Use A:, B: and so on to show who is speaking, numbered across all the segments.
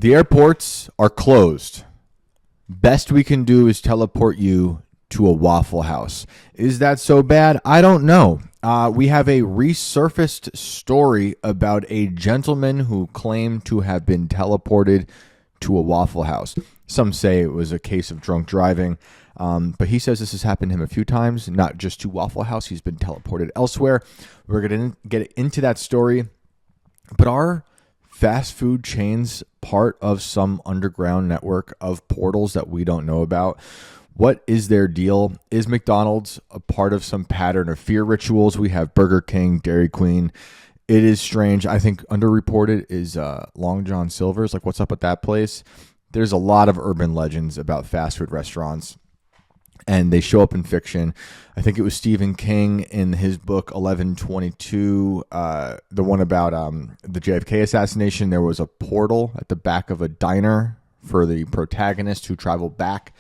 A: The airports are closed. Best we can do is teleport you to a Waffle House. Is that so bad? I don't know. We have a resurfaced story about a gentleman who claimed to have been teleported to a Waffle House. Some say it was a case of drunk driving, but he says this has happened to him a few times, not just to Waffle House. He's been teleported elsewhere. We're going to get into that story. But are fast food chains part of some underground network of portals that we don't know about? What is their deal? Is McDonald's a part of some pattern of fear rituals? We have Burger King, Dairy Queen. It is strange. I think underreported is Long John Silver's. Like, what's up with that place? There's a lot of urban legends about fast food restaurants, and they show up in fiction. I think it was Stephen King in his book 1122, the one about the JFK assassination. There was a portal at the back of a diner for the protagonist who traveled back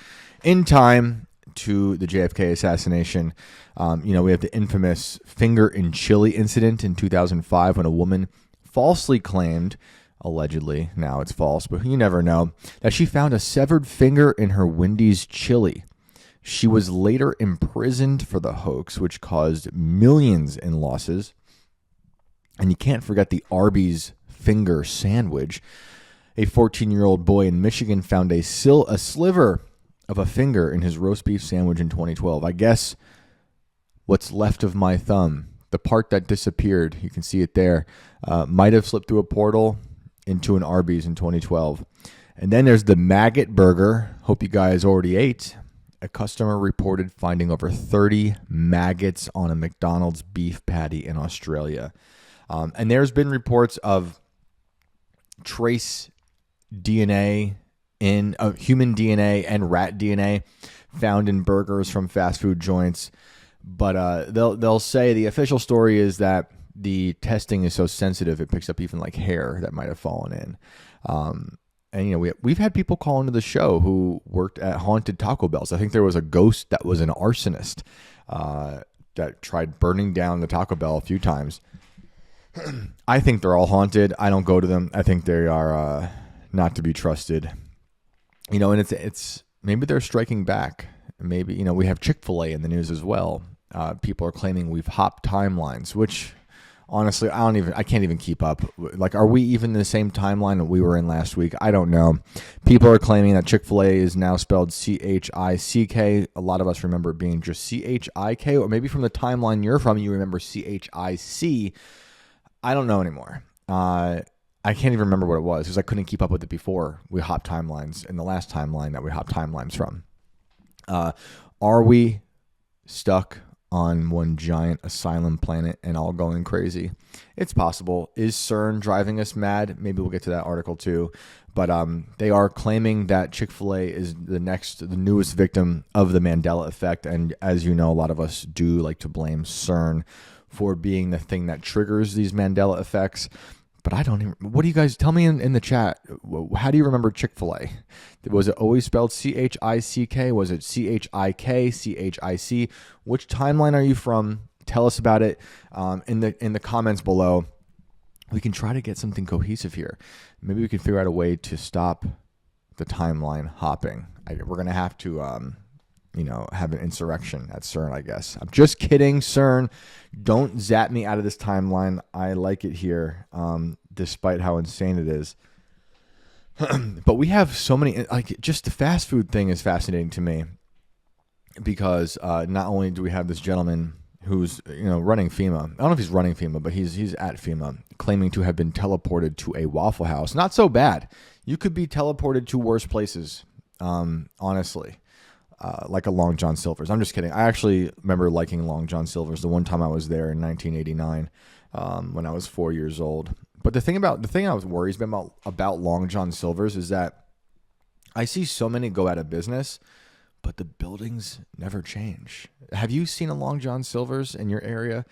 A: in time to the JFK assassination. We have the infamous finger in chili incident in 2005 when a woman falsely claimed, allegedly, now it's false, but you never know, that she found a severed finger in her Wendy's chili. She was later imprisoned for the hoax, which caused millions in losses. And you can't forget the Arby's finger sandwich. A 14-year-old boy in Michigan found a sliver of a finger in his roast beef sandwich in 2012. I guess what's left of my thumb, the part that disappeared, you can see it there, might have slipped through a portal into an Arby's in 2012. And then there's the maggot burger. Hope you guys already ate. A customer reported finding over 30 maggots on a McDonald's beef patty in Australia. And there's been reports of trace DNA in human DNA and rat DNA found in burgers from fast food joints. But they'll say the official story is that the testing is so sensitive it picks up even like hair that might have fallen in. And we've had people call into the show who worked at haunted Taco Bells. I think there was a ghost that was an arsonist that tried burning down the Taco Bell a few times. I think they're all haunted. I don't go to them. I think they are not to be trusted. And it's maybe they're striking back. Maybe we have Chick-fil-A in the news as well. People are claiming we've hopped timelines, which honestly, I can't even keep up. Like, are we even in the same timeline that we were in last week? I don't know. People are claiming that Chick-fil-A is now spelled C-H-I-C-K. A lot of us remember it being just C-H-I-K, or maybe from the timeline you're from, you remember C-H-I-C. I don't know anymore. I can't even remember what it was because I couldn't keep up with it before we hopped timelines in the last timeline that we hopped timelines from. Are we stuck on one giant asylum planet and all going crazy? It's possible. Is CERN driving us mad? Maybe we'll get to that article too. But they are claiming that Chick-fil-A is the newest victim of the Mandela effect. And as you know, a lot of us do like to blame CERN for being the thing that triggers these Mandela effects. But I don't even, what do you guys, tell me in the chat, how do you remember Chick-fil-A? Was it always spelled C-H-I-C-K? Was it C-H-I-K, C-H-I-C? Which timeline are you from? Tell us about it in the comments below. We can try to get something cohesive here. Maybe we can figure out a way to stop the timeline hopping. We're going to have to, have an insurrection at CERN, I guess. I'm just kidding, CERN. Don't zap me out of this timeline. I like it here, despite how insane it is. But we have so many, just the fast food thing is fascinating to me because not only do we have this gentleman who's, running FEMA. I don't know if he's running FEMA, but he's at FEMA, claiming to have been teleported to a Waffle House. Not so bad. You could be teleported to worse places, honestly. Like a Long John Silver's. I'm just kidding. I actually remember liking Long John Silver's the one time I was there in 1989 when I was 4 years old. But the thing I was worried about Long John Silver's is that I see so many go out of business, but the buildings never change. Have you seen a Long John Silver's in your area?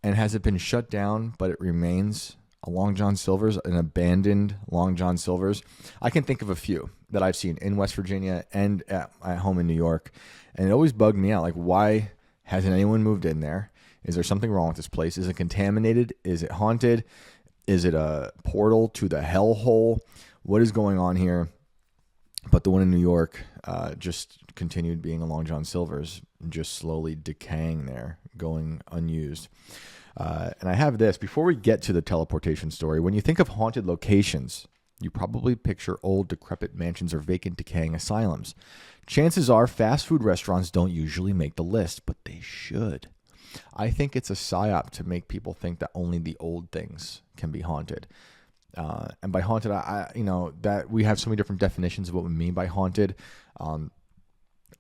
A: And has it been shut down, but it remains a Long John Silver's, an abandoned Long John Silver's? I can think of a few that I've seen in West Virginia and at home in New York. And it always bugged me out. Like, why hasn't anyone moved in there? Is there something wrong with this place? Is it contaminated? Is it haunted? Is it a portal to the hellhole? what is going on here. But the one in New York just continued being along John Silver's, just slowly decaying there, going unused. And I have this. Before we get to the teleportation story, when you think of haunted locations, you probably picture old, decrepit mansions or vacant, decaying asylums. Chances are fast food restaurants don't usually make the list, but they should. I think it's a psyop to make people think that only the old things can be haunted. And by haunted, that we have so many different definitions of what we mean by haunted.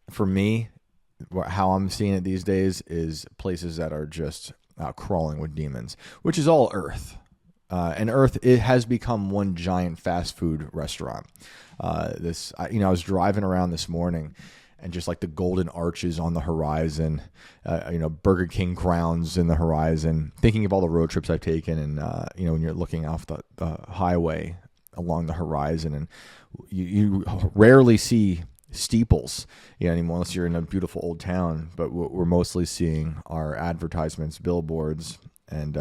A: For me, how I'm seeing it these days is places that are just crawling with demons, which is all Earth. And Earth, it has become one giant fast food restaurant. I was driving around this morning, and just like the golden arches on the horizon, Burger King crowns in the horizon, thinking of all the road trips I've taken. And, when you're looking off the highway along the horizon, and you rarely see steeples anymore unless you're in a beautiful old town. But what we're mostly seeing are advertisements, billboards, and,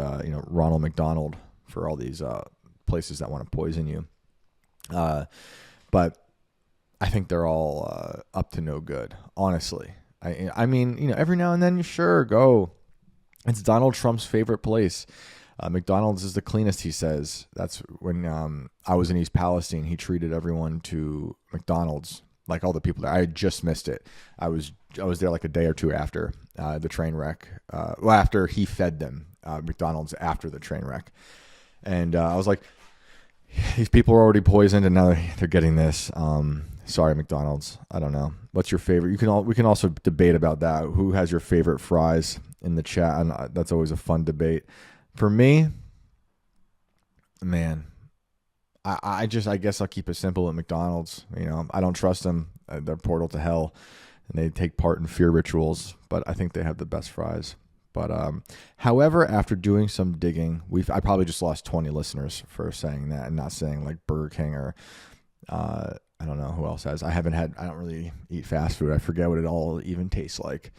A: Ronald McDonald for all these places that want to poison you. But I think they're all up to no good, honestly. I mean, every now and then, you sure go. It's Donald Trump's favorite place. McDonald's is the cleanest, he says. That's when I was in East Palestine. He treated everyone to McDonald's, like all the people there. I had just missed it. I was there like a day or two after the train wreck. After he fed them McDonald's after the train wreck, and I was like, these people are already poisoned, and now they're getting this. Sorry, McDonald's. I don't know. What's your favorite? We can also debate about that. Who has your favorite fries in the chat? And that's always a fun debate. For me, man, I guess I'll keep it simple at McDonald's. I don't trust them. They're portal to hell, and they take part in fear rituals. But I think they have the best fries. But however, after doing some digging, I probably just lost 20 listeners for saying that and not saying like Burger King or I don't know who else has. I don't really eat fast food. I forget what it all even tastes like.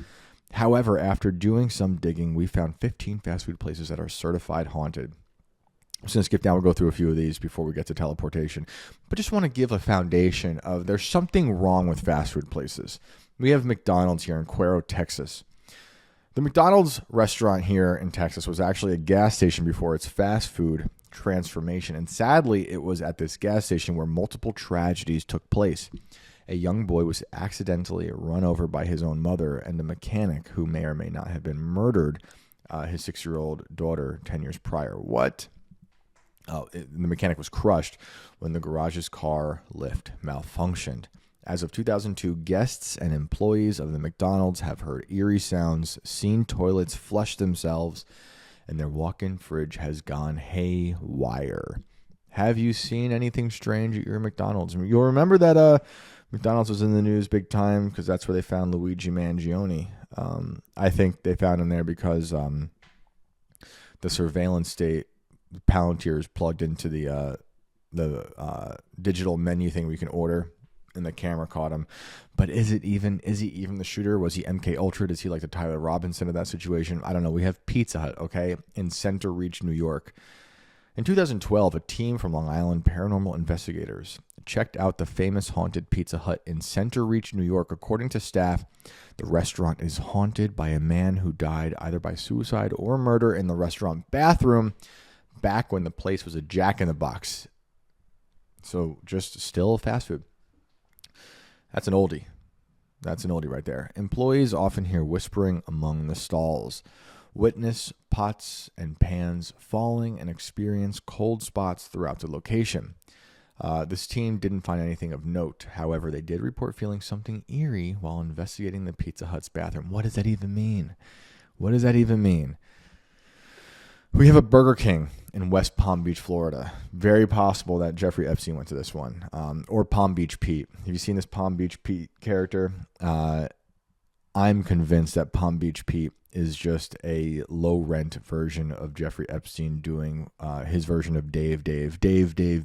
A: However, after doing some digging, we found 15 fast food places that are certified haunted. I'm just going to skip down. We'll go through a few of these before we get to teleportation. But just want to give a foundation of there's something wrong with fast food places. We have McDonald's here in Cuero, Texas. The McDonald's restaurant here in Texas was actually a gas station before its fast food transformation. And sadly, it was at this gas station where multiple tragedies took place. A young boy was accidentally run over by his own mother, and the mechanic, who may or may not have been murdered, his 6-year-old daughter 10 years prior. What? The mechanic was crushed when the garage's car lift malfunctioned. As of 2002, guests and employees of the McDonald's have heard eerie sounds, seen toilets flush themselves, and their walk-in fridge has gone haywire. Have you seen anything strange at your McDonald's? You'll remember that McDonald's was in the news big time because that's where they found Luigi Mangione. I think they found him there because the surveillance state, Palantir's plugged into the digital menu thing we can order, and the camera caught him. But is he even the shooter? Was he MK Ultra? Is he like the Tyler Robinson of that situation? I don't know. We have Pizza Hut, okay, in Center Reach, New York. In 2012, a team from Long Island paranormal investigators checked out the famous haunted Pizza Hut in Center Reach, New York. According to staff, the restaurant is haunted by a man who died either by suicide or murder in the restaurant bathroom back when the place was a Jack-in-the-Box. So just still fast food. That's an oldie. That's an oldie right there. Employees often hear whispering among the stalls, witness pots and pans falling, and experience cold spots throughout the location. This team didn't find anything of note. However, they did report feeling something eerie while investigating the Pizza Hut's bathroom. What does that even mean? What does that even mean? We have a Burger King in West Palm Beach, Florida. Very possible that Jeffrey Epstein went to this one. Or Palm Beach Pete. Have you seen this Palm Beach Pete character? I'm convinced that Palm Beach Pete is just a low-rent version of Jeffrey Epstein doing his version of Dave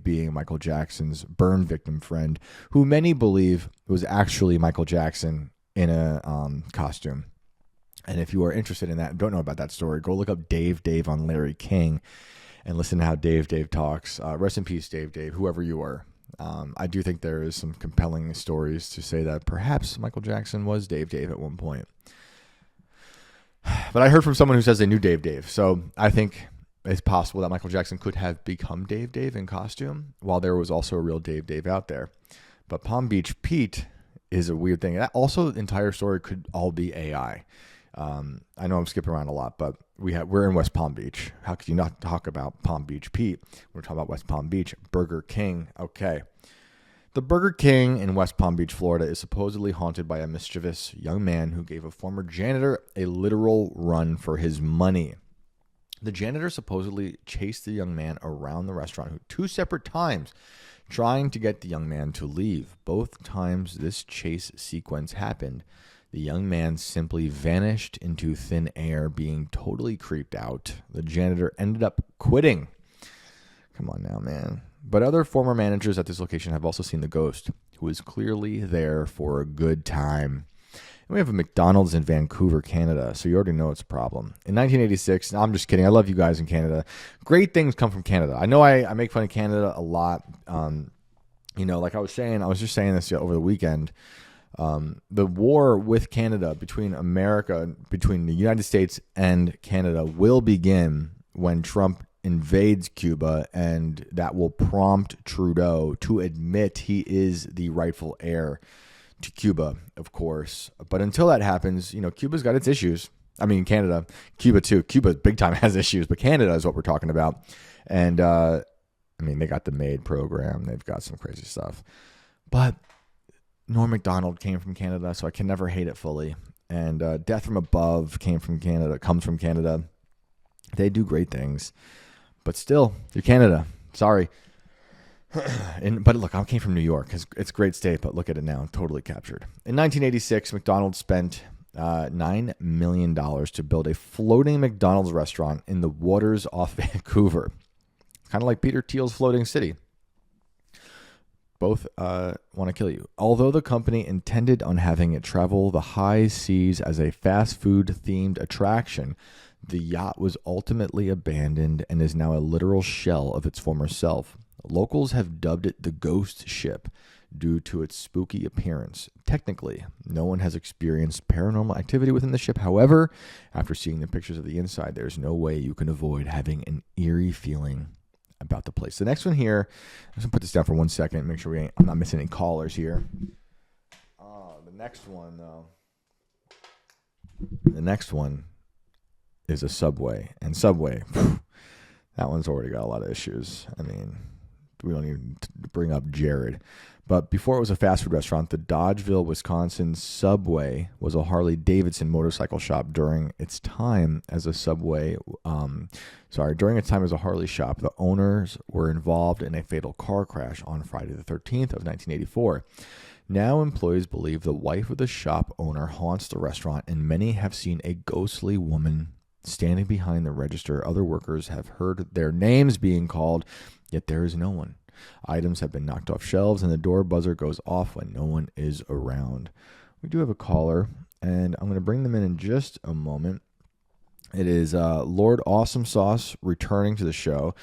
A: being Michael Jackson's burn victim friend, who many believe was actually Michael Jackson in a costume. And if you are interested in that and don't know about that story, go look up Dave on Larry King and listen to how Dave talks. Rest in peace, Dave, whoever you are. I do think there is some compelling stories to say that perhaps Michael Jackson was Dave at one point. But I heard from someone who says they knew Dave. So I think it's possible that Michael Jackson could have become Dave in costume, while there was also a real Dave out there. But Palm Beach Pete is a weird thing. That also, the entire story could all be AI. I know I'm skipping around a lot, but we're in West Palm Beach. How could you not talk about Palm Beach Pete? We're talking about West Palm Beach. Burger King. Okay. The Burger King in West Palm Beach, Florida, is supposedly haunted by a mischievous young man who gave a former janitor a literal run for his money. The janitor supposedly chased the young man around the restaurant 2 separate times, trying to get the young man to leave. Both times this chase sequence happened, the young man simply vanished into thin air, being totally creeped out. The janitor ended up quitting. Come on now, man. But other former managers at this location have also seen the ghost, who was clearly there for a good time. And we have a McDonald's in Vancouver, Canada, so you already know it's a problem. In 1986, no, I'm just kidding. I love you guys in Canada. Great things come from Canada. I know I make fun of Canada a lot. Like I was just saying this over the weekend. The war with Canada between the United States and Canada will begin when Trump invades Cuba, and that will prompt Trudeau to admit he is the rightful heir to Cuba, of course. But until that happens, Cuba's got its issues. I mean, Canada, Cuba too. Cuba big time has issues, but Canada is what we're talking about. And they got the MAID program. They've got some crazy stuff. But Norm Macdonald came from Canada, so I can never hate it fully. And Death from Above comes from Canada. They do great things. But still, you're Canada. Sorry. But look, I came from New York. It's a great state, but look at it now. Totally captured. In 1986, McDonald's spent $9 million to build a floating McDonald's restaurant in the waters off Vancouver. Kind of like Peter Thiel's Floating City. Both want to kill you. Although the company intended on having it travel the high seas as a fast food-themed attraction, the yacht was ultimately abandoned and is now a literal shell of its former self. Locals have dubbed it the ghost ship due to its spooky appearance. Technically, no one has experienced paranormal activity within the ship. However, after seeing the pictures of the inside, there's no way you can avoid having an eerie feeling about the place. The next one here, I'm just going to put this down for 1 second, make sure I'm not missing any callers here. The next one is a Subway. And Subway, that one's already got a lot of issues. I mean, we don't even bring up Jared. But before it was a fast food restaurant, the Dodgeville, Wisconsin Subway was a Harley-Davidson motorcycle shop during its time as a Harley shop. The owners were involved in a fatal car crash on Friday the 13th of 1984. Now employees believe the wife of the shop owner haunts the restaurant, and many have seen a ghostly woman standing behind the register. Other workers have heard their names being called, yet there is no one. Items have been knocked off shelves, and the door buzzer goes off when no one is around. We do have a caller, and I'm going to bring them in just a moment. It is Lord Awesome Sauce returning to the show.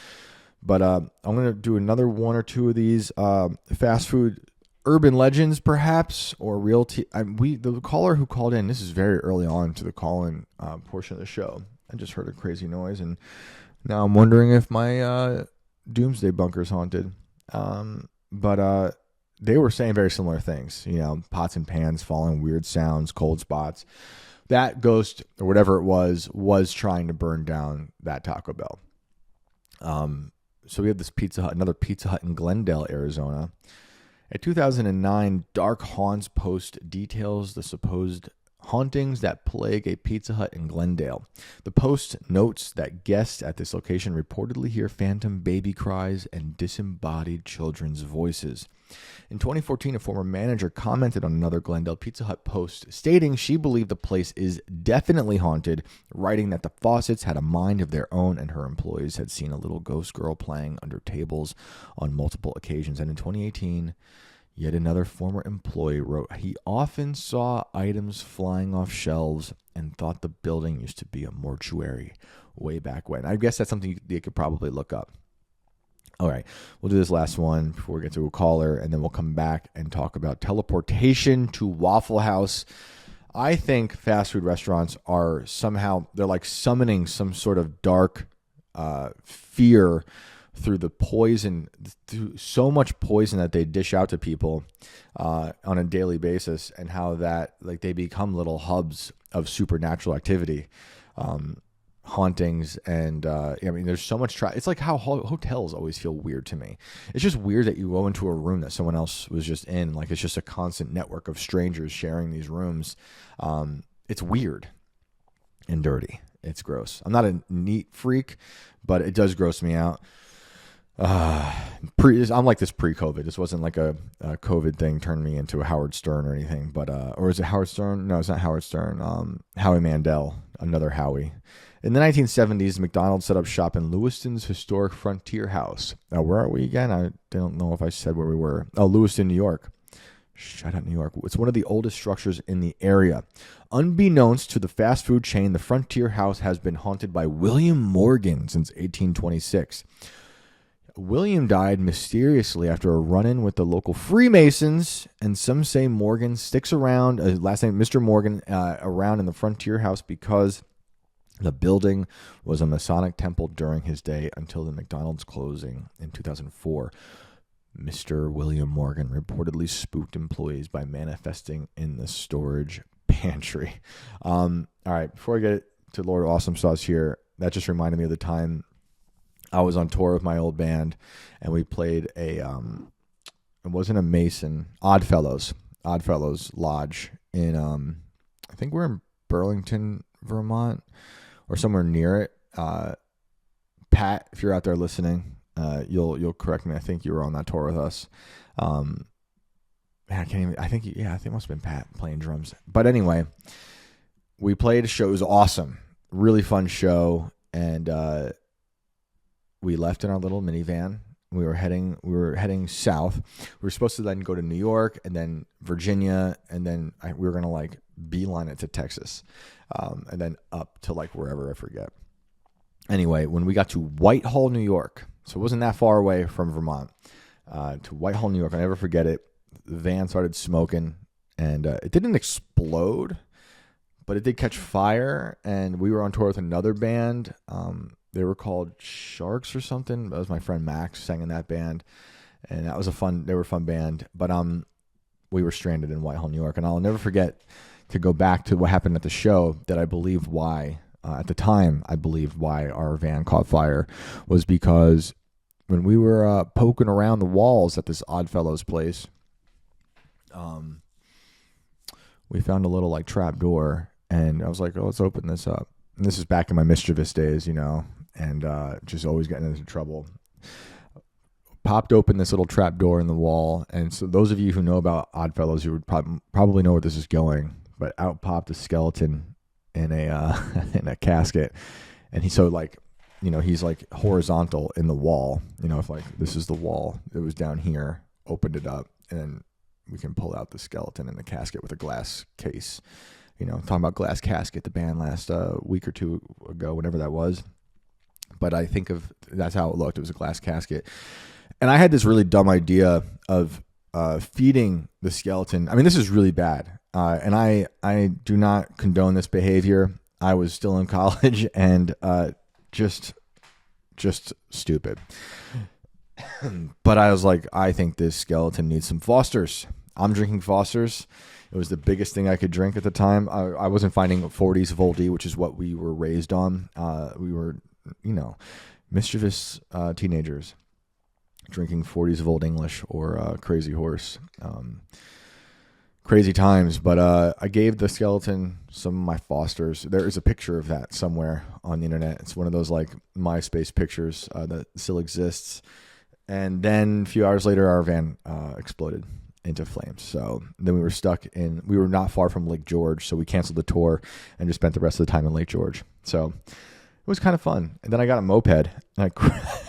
A: But I'm going to do another one or two of these fast food urban legends, perhaps, or the caller who called in, this is very early on to the call-in portion of the show. I just heard a crazy noise, and now I'm wondering if my doomsday bunker's haunted. But they were saying very similar things, pots and pans falling, weird sounds, cold spots. That ghost, or whatever it was trying to burn down that Taco Bell. So we have this another Pizza Hut in Glendale, Arizona. A 2009 Dark Haunts post details the supposed hauntings that plague a Pizza Hut in Glendale. The post notes that guests at this location reportedly hear phantom baby cries and disembodied children's voices. In 2014, a former manager commented on another Glendale Pizza Hut post, stating she believed the place is definitely haunted, writing that the Fawcett's had a mind of their own and her employees had seen a little ghost girl playing under tables on multiple occasions. And in 2018, yet another former employee wrote he often saw items flying off shelves and thought the building used to be a mortuary way back when. I guess that's something you could probably look up. All right, we'll do this last one before we get to a caller, and then we'll come back and talk about teleportation to Waffle House. I think fast food restaurants are somehow, they're like summoning some sort of dark fear through the poison, through so much poison that they dish out to people on a daily basis, and how that, like, they become little hubs of supernatural activity. Hauntings, and I mean, there's so much it's like how hotels always feel weird to me. It's just weird that you go into a room that someone else was just in, like it's just a constant network of strangers sharing these rooms. It's weird and dirty. It's gross. I'm not a neat freak, but it does gross me out. I'm like this pre-COVID. This wasn't like a COVID thing turned me into a Howard Stern or anything, but or is it Howard Stern? No, it's not Howard Stern. Howie Mandel, another Howie. In the 1970s, McDonald's set up shop in Lewiston's historic Frontier House. Now, where are we again? I don't know if I said where we were. Oh, Lewiston, New York. Shout out New York. It's one of the oldest structures in the area. Unbeknownst to the fast food chain, the Frontier House has been haunted by William Morgan since 1826. William died mysteriously after a run-in with the local Freemasons, and some say Morgan sticks around, last name Mr. Morgan, around in the Frontier House because the building was a Masonic temple during his day until the McDonald's closing in 2004. Mr. William Morgan reportedly spooked employees by manifesting in the storage pantry. All right, before I get to Lord Awesome Sauce here, that just reminded me of the time I was on tour with my old band, and we played it wasn't a Mason, Oddfellows Lodge in, I think we're in Burlington, Vermont, or somewhere near it. Pat, if you're out there listening, you'll correct me. I think you were on that tour with us. I think it must have been Pat playing drums. But anyway, we played a show. It was awesome, really fun show, and we left in our little minivan. We were heading south. We were supposed to then go to New York and then Virginia, and then we were gonna like beeline it to Texas, and then up to like wherever, I forget. Anyway, when we got to Whitehall, New York, so it wasn't that far away from Vermont, to Whitehall, New York, I'll never forget it. The van started smoking, and it didn't explode, but it did catch fire. And we were on tour with another band. They were called Sharks or something. That was my friend Max sang in that band, and that was they were a fun band. But we were stranded in Whitehall, New York, and I'll never forget, to go back to what happened at the show, that I believe why, at the time, I believed why our van caught fire was because when we were poking around the walls at this Oddfellows place, we found a little like trap door, and I was like, oh, let's open this up. And this is back in my mischievous days, and just always getting into trouble. Popped open this little trap door in the wall, and so those of you who know about Oddfellows, you would probably know where this is going. But out popped a skeleton in a in a casket, and he's like horizontal in the wall. If like this is the wall, it was down here. Opened it up, and we can pull out the skeleton in the casket with a glass case. Talking about glass casket, the band last week or two ago, whenever that was. But I think that's how it looked. It was a glass casket. And I had this really dumb idea of feeding the skeleton. I mean, this is really bad. And I do not condone this behavior. I was still in college, and just stupid. But I was like, I think this skeleton needs some Fosters. I'm drinking Fosters. It was the biggest thing I could drink at the time. I wasn't finding 40s Voldy, which is what we were raised on. We were, mischievous teenagers drinking 40s of Old English or Crazy Horse. Crazy times. But I gave the skeleton some of my Fosters. There is a picture of that somewhere on the internet. It's one of those like MySpace pictures that still exists. And then a few hours later, our van exploded into flames. So then we were not far from Lake George, so we canceled the tour and just spent the rest of the time in Lake George. So it was kind of fun. And then I got a moped, and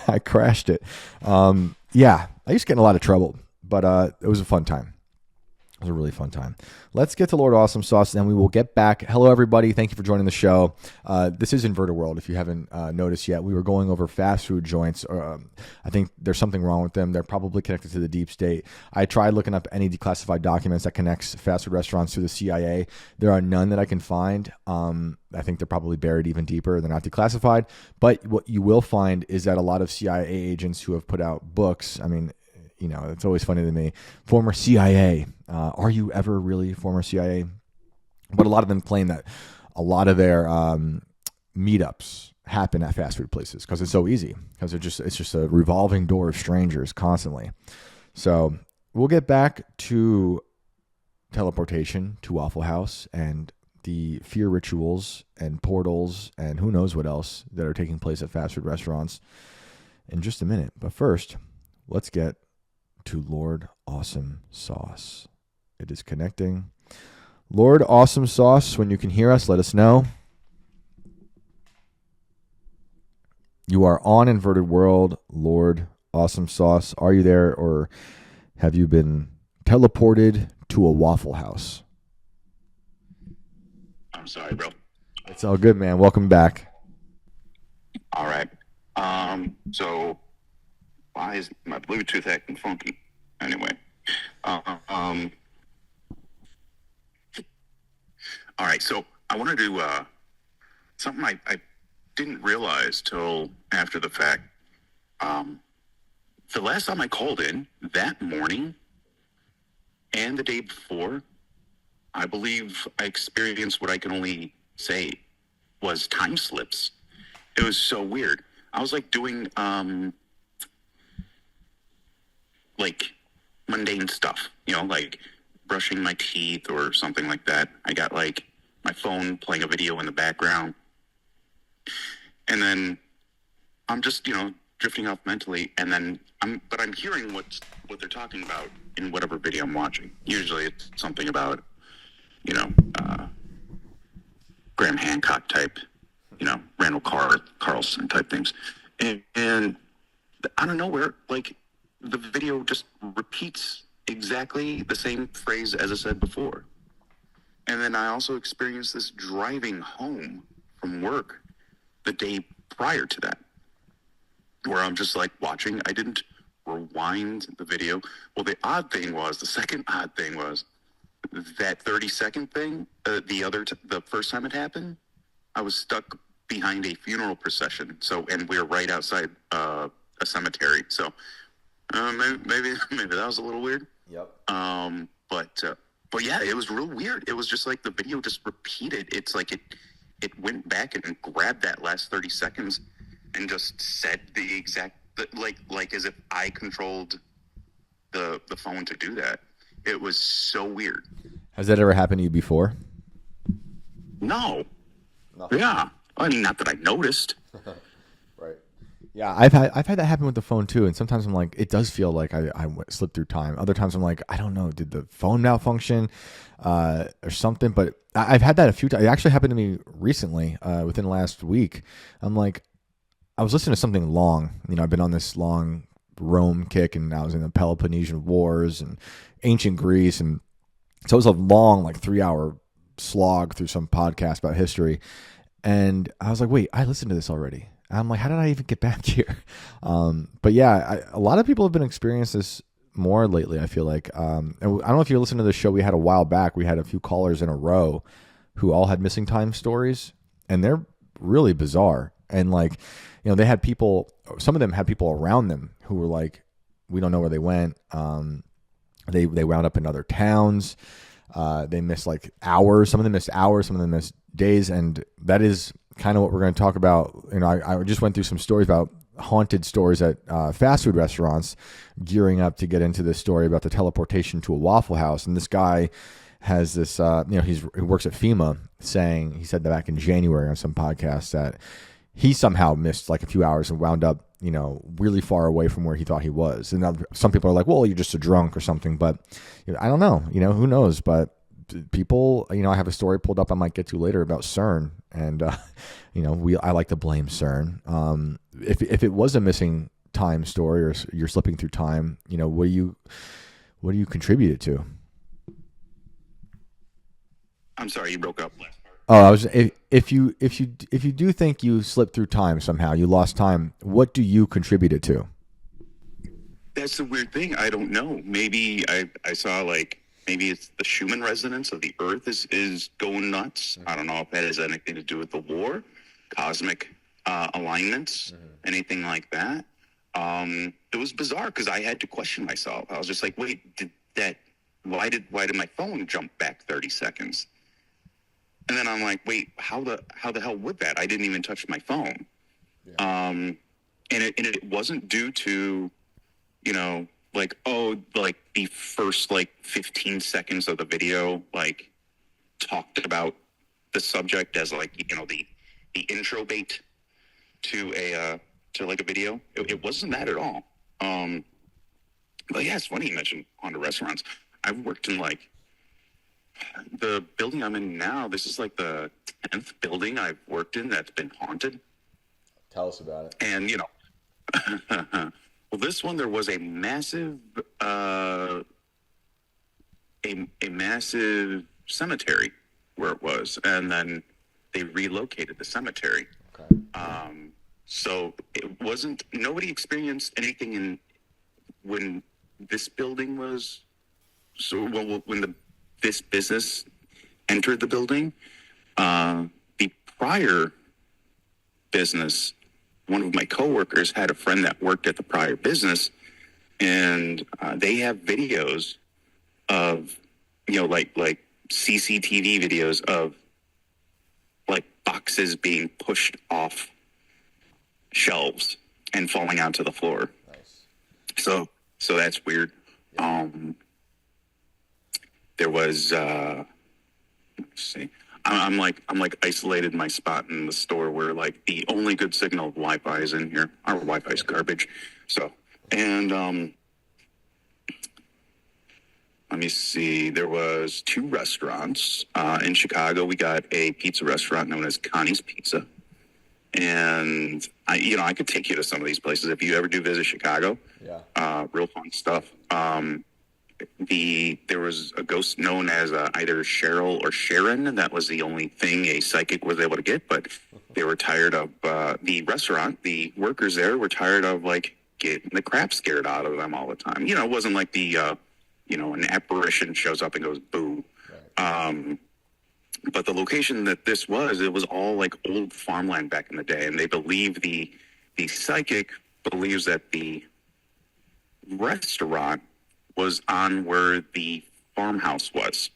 A: I crashed it. I used to get in a lot of trouble, but it was a fun time. was a really fun time. Let's get to Lord Awesome Sauce, and then we will get back. Hello, everybody. Thank you for joining the show. This is Inverted World. If you haven't noticed yet, we were going over fast food joints. I think there's something wrong with them. They're probably connected to the deep state. I tried looking up any declassified documents that connects fast food restaurants to the CIA. There are none that I can find. I think they're probably buried even deeper. They're not declassified. But what you will find is that a lot of CIA agents who have put out books, I mean, you know, it's always funny to me. Former CIA. Are you ever really former CIA? But a lot of them claim that a lot of their meetups happen at fast food places because it's so easy. Because it's just a revolving door of strangers constantly. So we'll get back to teleportation to Waffle House and the fear rituals and portals and who knows what else that are taking place at fast food restaurants in just a minute. But first, let's get to Lord Awesome Sauce. It is connecting. Lord Awesome Sauce, when you can hear us, let us know. You are on Inverted World, Lord Awesome Sauce. Are you there, or have you been teleported to a Waffle House?
B: I'm sorry, bro.
A: It's all good, man. Welcome back.
B: All right. So why is my Bluetooth acting funky? Anyway. All right. So I want to do something I didn't realize till after the fact. The last time I called in, that morning and the day before, I believe I experienced what I can only say was time slips. It was so weird. I was like doing like mundane stuff, you know, like brushing my teeth or something like that. I got like my phone playing a video in the background. And then I'm just, you know, drifting off mentally, and then I'm hearing what they're talking about in whatever video I'm watching. Usually it's something about, you know, Graham Hancock type, you know, Randall Carlson type things. And out of nowhere, like, the video just repeats exactly the same phrase as I said before. And then I also experienced this driving home from work the day prior to that, where I'm just like watching. I didn't rewind the video. Well, the second odd thing was that 30-second thing. The first time it happened, I was stuck behind a funeral procession. And we were right outside a cemetery. So maybe that was a little weird.
A: Yep.
B: But yeah, it was real weird. It was just like the video just repeated. It's like it went back and grabbed that last 30 seconds and just said the exact, like as if I controlled the phone to do that. It was so weird.
A: Has that ever happened to you before?
B: No.
A: Nothing.
B: Yeah. I mean, not that I noticed.
A: Right. Yeah, I've had that happen with the phone too, and sometimes I'm like, it does feel like I slipped through time. Other times I'm like, I don't know, did the phone malfunction or something? But I've had that a few times. It actually happened to me recently, within the last week. I'm like, I was listening to something long. You know, I've been on this long Rome kick, and I was in the Peloponnesian Wars and ancient Greece, and so it was a long, like 3-hour slog through some podcast about history. And I was like, wait, I listened to this already. And I'm like, how did I even get back here? But yeah, a lot of people have been experiencing this more lately, I feel like. And I don't know if you listened to the show we had a while back. We had a few callers in a row who all had missing time stories, and they're really bizarre. And like, you know, they had people, some of them had people around them who were like, we don't know where they went. They wound up in other towns. They missed like hours. Some of them missed hours. Some of them missed days. And that is kind of what we're going to talk about. You know, I just went through some stories about haunted stories at fast food restaurants, gearing up to get into this story about the teleportation to a Waffle House. And this guy has this, you know, he works at FEMA, saying, he said that back in January on some podcast that he somehow missed like a few hours and wound up, you know, really far away from where he thought he was. And some people are like, well, you're just a drunk or something. But you know, I don't know, you know, who knows? But people, you know, I have a story pulled up I might get to later about CERN. And, you know, I like to blame CERN. If it was a missing time story, or you're slipping through time, you know, what do you contribute it to?
B: I'm sorry, you broke up.
A: Oh, I was if you do think you slipped through time somehow, you lost time. What do you contribute it to?
B: That's the weird thing. I don't know. Maybe I saw like maybe it's the Schumann resonance of the Earth is going nuts. I don't know if that has anything to do with the war, cosmic alignments, anything like that. It was bizarre because I had to question myself. I was just like, wait, why did my phone jump back 30 seconds? And then I'm like, wait, how the hell would that? I didn't even touch my phone. Yeah. And it wasn't due to, you know, like, oh, like the first like 15 seconds of the video, like talked about the subject as like, you know, the intro bait to like a video. It wasn't that at all. But yeah, it's funny you mentioned haunted restaurants. I've worked in like the building I'm in now. This is like the 10th building I've worked in that's been haunted.
A: Tell us about it.
B: And you know, well, this one there was a massive, a massive cemetery where it was, and then they relocated the cemetery.
A: Okay.
B: So it wasn't. Nobody experienced anything when this building was. So when this business entered the building, the prior business, one of my coworkers had a friend that worked at the prior business, and they have videos of, you know, like CCTV videos of like boxes being pushed off shelves and falling onto the floor.
A: Nice.
B: So that's weird. Yeah. There was let's see. I'm like isolated in my spot in the store where like the only good signal of Wi-Fi is in here. Our Wi-Fi is garbage. So, and let me see. There was 2 restaurants in Chicago. We got a pizza restaurant known as Connie's Pizza, and I could take you to some of these places if you ever do visit Chicago. Yeah. Real fun stuff. There was a ghost known as either Cheryl or Sharon, and that was the only thing a psychic was able to get. But they were tired of the restaurant. The workers there were tired of like getting the crap scared out of them all the time. You know, it wasn't like the an apparition shows up and goes boo. Right. But the location that this was, it was all like old farmland back in the day, and they believe the psychic believes that the restaurant was on where the farmhouse was,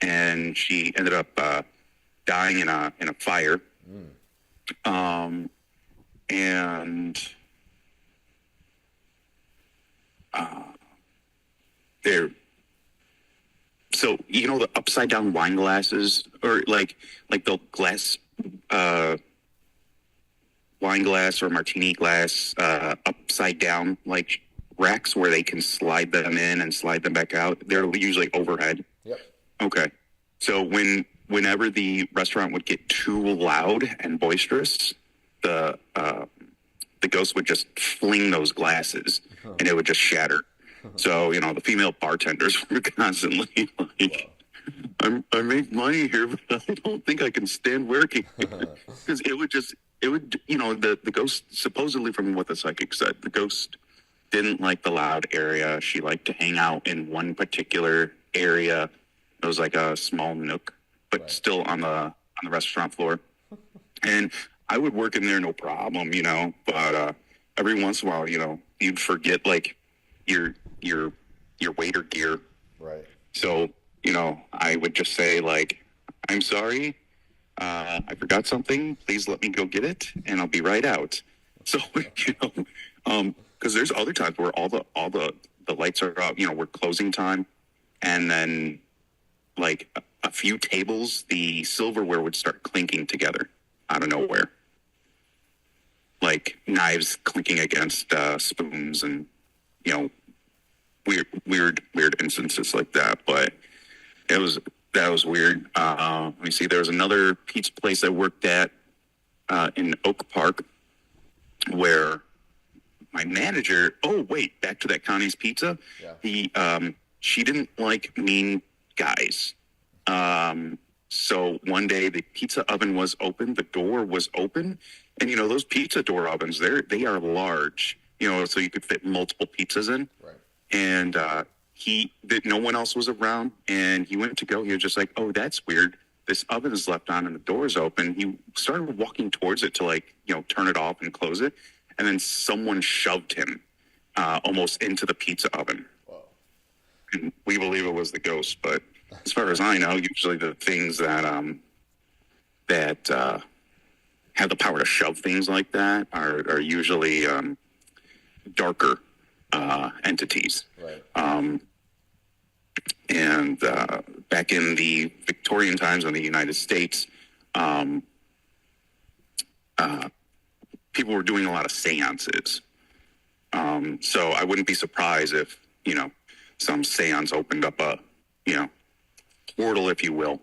B: and she ended up dying in a fire. And there. So you know the upside down wine glasses, or like the glass, wine glass or martini glass, upside down like racks where they can slide them in and slide them back out. They're usually overhead. Yep. Okay. So whenever the restaurant would get too loud and boisterous, the ghost would just fling those glasses and it would just shatter. So, you know, the female bartenders were constantly like, I make money here, but I don't think I can stand working. Because it would, you know, the ghost, supposedly from what the psychic said, the ghost didn't like the loud area. She liked to hang out in one particular area. It was like a small nook, but still on the restaurant floor. And I would work in there no problem, you know, but every once in a while, you know, you'd forget like your waiter gear. Right. So, you know, I would just say like, I'm sorry, I forgot something. Please let me go get it, and I'll be right out. So, you know, because there's other times where all the lights are out. You know, we're closing time, and then like a few tables, the silverware would start clinking together out of nowhere, like knives clinking against spoons, and you know, weird instances like that. But that was weird. Let me see. There was another pizza place I worked at in Oak Park where my manager. Oh wait, back to that Connie's Pizza. Yeah. She didn't like mean guys. So one day the pizza oven was open, the door was open, and those pizza door ovens, they are large, so you could fit multiple pizzas in.
A: Right.
B: And no one else was around, and he went to go. He was just like, "Oh, that's weird. This oven is left on, and the door is open." He started walking towards it to turn it off and close it, and then someone shoved him almost into the pizza oven.
A: Whoa.
B: And we believe it was the ghost, but as far as I know, usually the things that have the power to shove things like that are usually darker entities.
A: Right.
B: And back in the Victorian times in the United States, people were doing a lot of seances. So I wouldn't be surprised if, some seance opened up a, portal, if you will,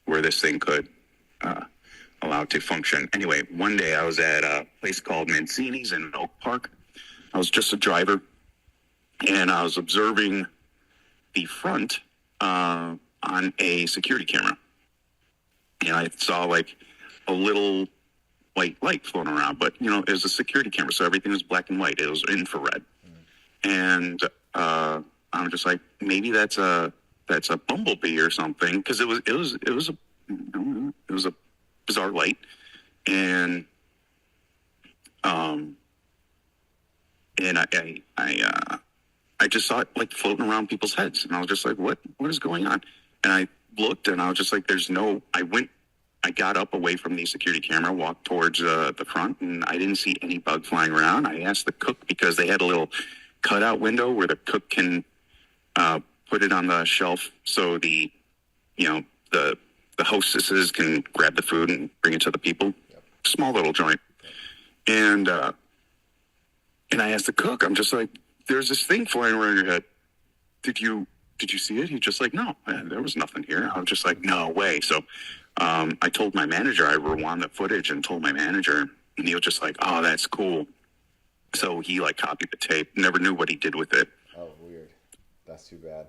B: where this thing could allow it to function. Anyway, one day I was at a place called Mancini's in Oak Park. I was just a driver, and I was observing the front on a security camera. And I saw a little white light floating around, but it was a security camera, so everything was black and white. It was infrared. And I'm just like, maybe that's a bumblebee or something, because it was a bizarre light. And I just saw it floating around people's heads, and I was just like, what is going on? And I looked, and I was just like, I got up away from the security camera, walked towards the front, and I didn't see any bug flying around. I asked the cook, because they had a little cutout window where the cook can put it on the shelf, so the hostesses can grab the food and bring it to the people. Yep. Small little joint. And I asked the cook, I'm just like, there's this thing flying around your head. Did you see it? He's just like, no, man, there was nothing here. I was just like, no way. So I told my manager, I rewound the footage and told my manager, and he was just like, oh, that's cool. So he copied the tape, never knew what he did with it.
A: Oh, weird. That's too bad.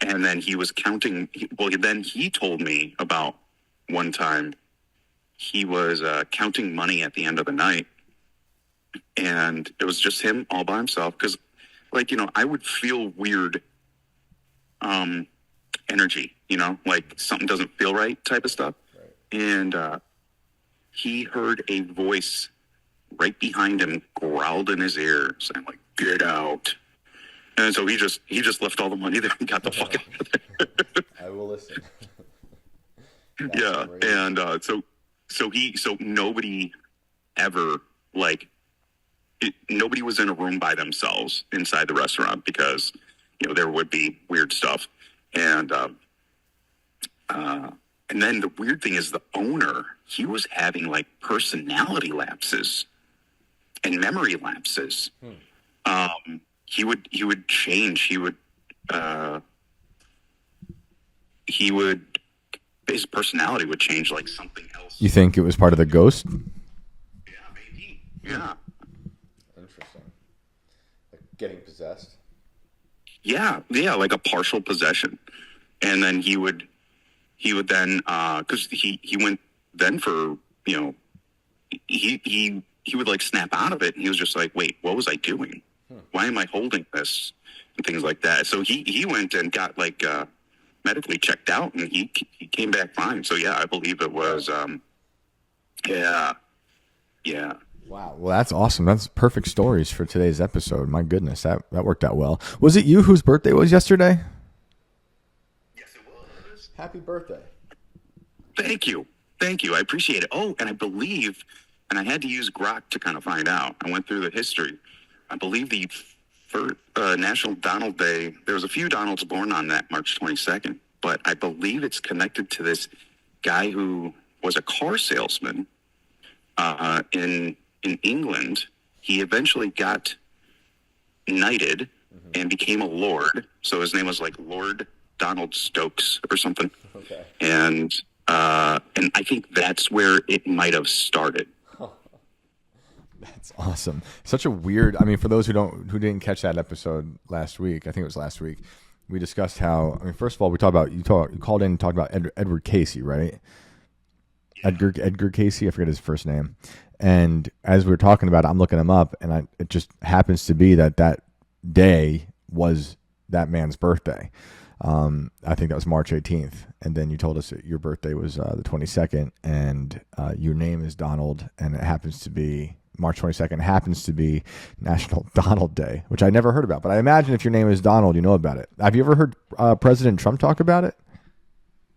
B: And then he was counting. Then he told me about one time he was counting money at the end of the night, and it was just him all by himself. Because, I would feel weird energy, something doesn't feel right type of stuff. Right. And he heard a voice right behind him growled in his ear, saying "Get out!" And so he just left all the money there and got the fuck out of there.
A: I will listen.
B: Yeah, great. And so nobody ever nobody was in a room by themselves inside the restaurant, because there would be weird stuff. And then the weird thing is, the owner, he was having personality lapses and memory lapses. He would change. His personality would change something else.
A: You think it was part of the ghost?
B: Yeah, maybe. Yeah.
A: Interesting. Getting possessed?
B: Yeah, like a partial possession. And then he would then, because he went then for, he would snap out of it, and he was just like, wait, what was I doing? Why am I holding this? And things like that. So he went and got medically checked out, and he came back fine. So yeah, I believe it was, yeah.
A: Wow. Well, that's awesome. That's perfect stories for today's episode. My goodness, that worked out well. Was it you whose birthday was yesterday?
B: Yes, it was.
A: Happy birthday.
B: Thank you. I appreciate it. Oh, and I believe, and I had to use Grok to kind of find out. I went through the history. I believe the first National Donald Day, there was a few Donalds born on that March 22nd, but I believe it's connected to this guy who was a car salesman in England. He eventually got knighted and became a lord. So his name was Lord Donald Stokes or something.
A: Okay.
B: And I think that's where it might have started.
A: That's awesome. Such a weird, for those who didn't catch that episode last week, I think it was last week, we discussed how, I mean, first of all, you called in and talked about Edward Casey, right? Edgar Casey, I forget his first name. And as we were talking about it, I'm looking him up, and it just happens to be that day was that man's birthday. I think that was March 18th. And then you told us that your birthday was the 22nd, and your name is Donald, and it happens to be March 22nd happens to be National Donald Day, which I never heard about. But I imagine if your name is Donald, you know about it. Have you ever heard President Trump talk about it?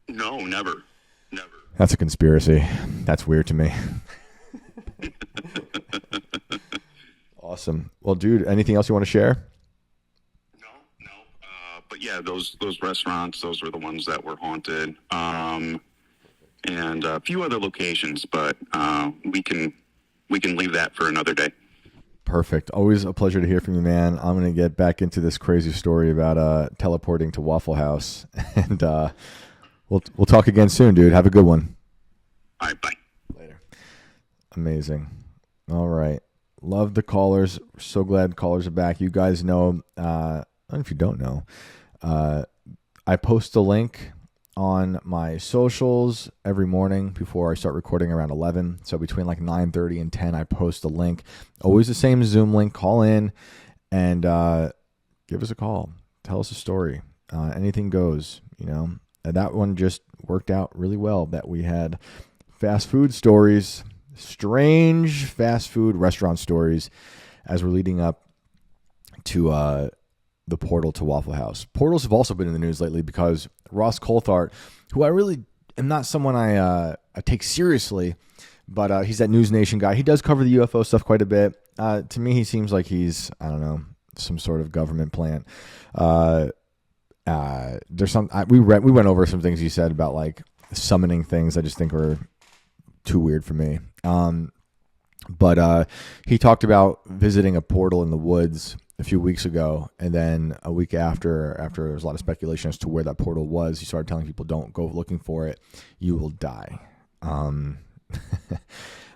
B: No, never.
A: That's a conspiracy. That's weird to me. Awesome. Well, dude, anything else you want to share?
B: No. But yeah, those restaurants, those were the ones that were haunted. And a few other locations, but we can leave that for another day.
A: Perfect. Always a pleasure to hear from you, man. I'm going to get back into this crazy story about teleporting to Waffle House, and we'll talk again soon, dude. Have a good one.
B: All right, bye.
A: Later. Amazing. All right. Love the callers. So glad callers are back. You guys know, I don't know if you don't know, I post a link on my socials every morning before I start recording around 11. So between like 9:30 and 10, I post a link. Always the same Zoom link. Call in and give us a call. Tell us a story. Anything goes, you know. And that one just worked out really well, that we had fast food stories, strange fast food restaurant stories, as we're leading up to the portal to Waffle House. Portals have also been in the news lately because Ross Coulthart, who I really am not someone I take seriously, but he's that News Nation guy. He does cover the UFO stuff quite a bit. To me, he seems like he's, I don't know, some sort of government plant. There's some we went over some things he said about like summoning things. I just think were too weird for me. But he talked about visiting a portal in the woods a few weeks ago, and then a week after there was a lot of speculation as to where that portal was, he started telling people, don't go looking for it, you will die.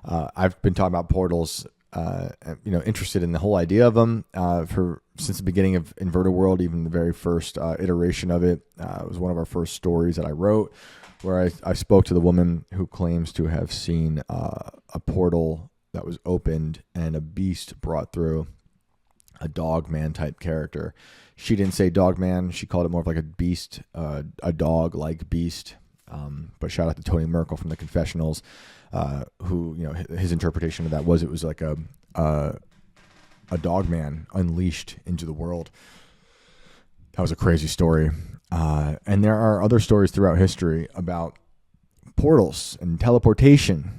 A: I've been talking about portals, interested in the whole idea of them since the beginning of Inverted World. Even the very first iteration of it was one of our first stories that I wrote, where I spoke to the woman who claims to have seen a portal that was opened and a beast brought through, a dog man type character. She didn't say dog man. She called it more of like a beast, a dog like beast. But shout out to Tony Merkel from the Confessionals, who, his interpretation of that was, it was like a dog man unleashed into the world. That was a crazy story. And there are other stories throughout history about portals and teleportation.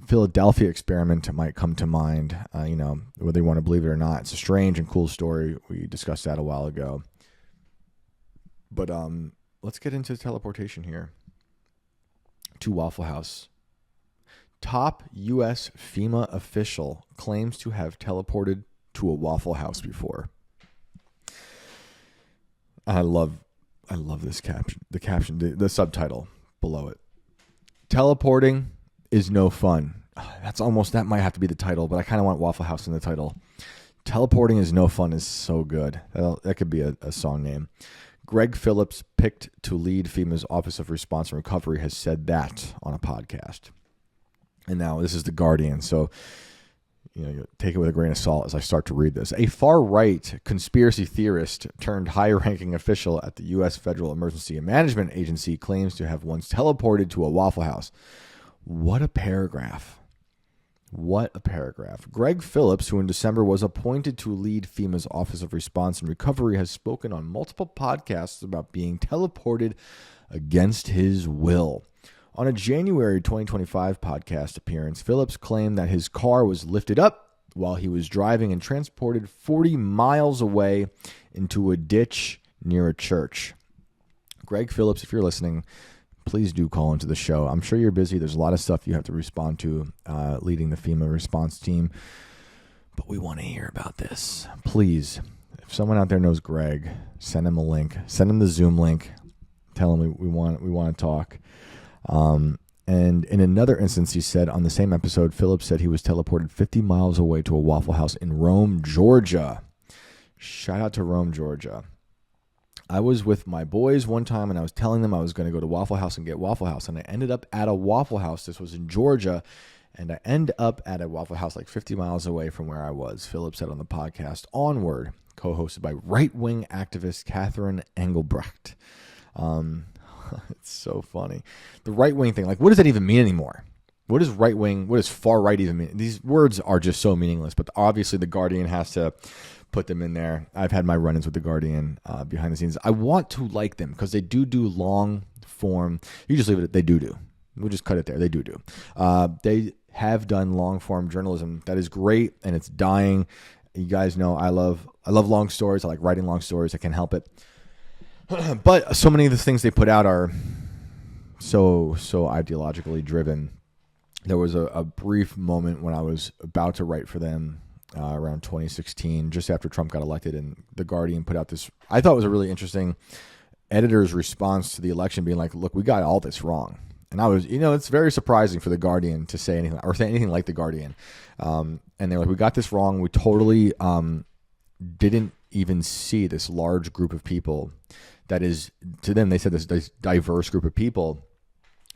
A: Philadelphia experiment might come to mind, whether you want to believe it or not. It's a strange and cool story. We discussed that a while ago. But let's get into teleportation here to Waffle House. Top U.S. FEMA official claims to have teleported to a Waffle House before. I love this caption. The subtitle below it. Teleporting is no fun. That might have to be the title, but I kind of want Waffle House in the title. Teleporting is no fun is so good. That could be a song name. Greg Phillips, picked to lead FEMA's Office of Response and Recovery, has said that on a podcast. And now this is The Guardian, so you take it with a grain of salt as I start to read this. A far-right conspiracy theorist turned high-ranking official at the U.S. Federal Emergency Management Agency claims to have once teleported to a Waffle House. What a paragraph. What a paragraph. Greg Phillips, who in December was appointed to lead FEMA's Office of Response and Recovery, has spoken on multiple podcasts about being teleported against his will. On a January 2025 podcast appearance, Phillips claimed that his car was lifted up while he was driving and transported 40 miles away into a ditch near a church. Greg Phillips, if you're listening, please do call into the show. I'm sure you're busy. There's a lot of stuff you have to respond to leading the FEMA response team. But we want to hear about this. Please, if someone out there knows Greg, send him a link. Send him the Zoom link. Tell him we want to talk. And in another instance, he said on the same episode, Phillips said he was teleported 50 miles away to a Waffle House in Rome, Georgia. Shout out to Rome, Georgia. I was with my boys one time and I was telling them I was going to go to Waffle House and get Waffle House. And I ended up at a Waffle House. This was in Georgia. And I end up at a Waffle House like 50 miles away from where I was. Philip said on the podcast, Onward, co-hosted by right-wing activist Catherine Engelbrecht. It's so funny. The right-wing thing, like what does that even mean anymore? What is right-wing? What does far-right even mean? These words are just so meaningless. But obviously the Guardian has to put them in there. I've had my run-ins with the Guardian behind the scenes. I want to like them because they do long form. You just leave it at they do. We'll just cut it there. They do. They have done long form journalism that is great and it's dying. You guys know I love long stories. I like writing long stories. I can't help it. But so many of the things they put out are so ideologically driven. There was a brief moment when I was about to write for them around 2016, just after Trump got elected, and the Guardian put out this, I thought it was a really interesting editor's response to the election, being like, look, we got all this wrong. And I was, it's very surprising for the Guardian to say anything or say anything like the Guardian. And they're like, we got this wrong. We totally didn't even see this large group of people that is, to them, they said this diverse group of people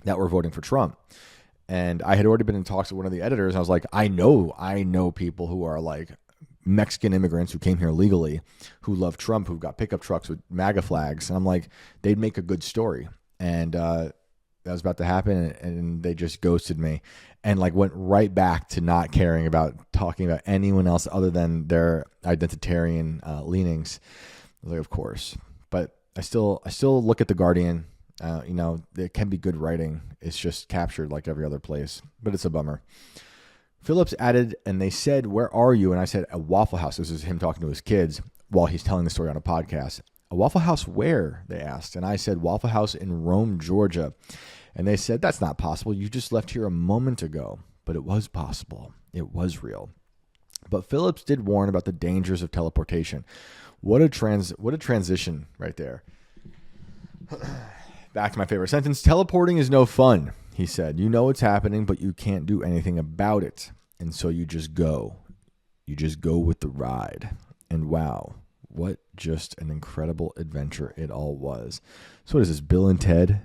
A: that were voting for Trump. And I had already been in talks with one of the editors. And I was like, I know people who are like Mexican immigrants who came here legally, who love Trump, who've got pickup trucks with MAGA flags. And I'm like, they'd make a good story. And that was about to happen. And they just ghosted me and like went right back to not caring about talking about anyone else other than their identitarian leanings. I was like, of course. But I still look at the Guardian. It can be good writing. It's just captured like every other place, but it's a bummer. Phillips added, and they said, where are you? And I said, a Waffle House. This is him talking to his kids while he's telling the story on a podcast. A Waffle House where? They asked. And I said, Waffle House in Rome, Georgia. And they said, that's not possible. You just left here a moment ago. But it was possible. It was real. But Phillips did warn about the dangers of teleportation. What a transition right there. Back to my favorite sentence. Teleporting is no fun, he said. You know it's happening, but you can't do anything about it. And so you just go. You just go with the ride. And wow, what just an incredible adventure it all was. So what is this, Bill and Ted?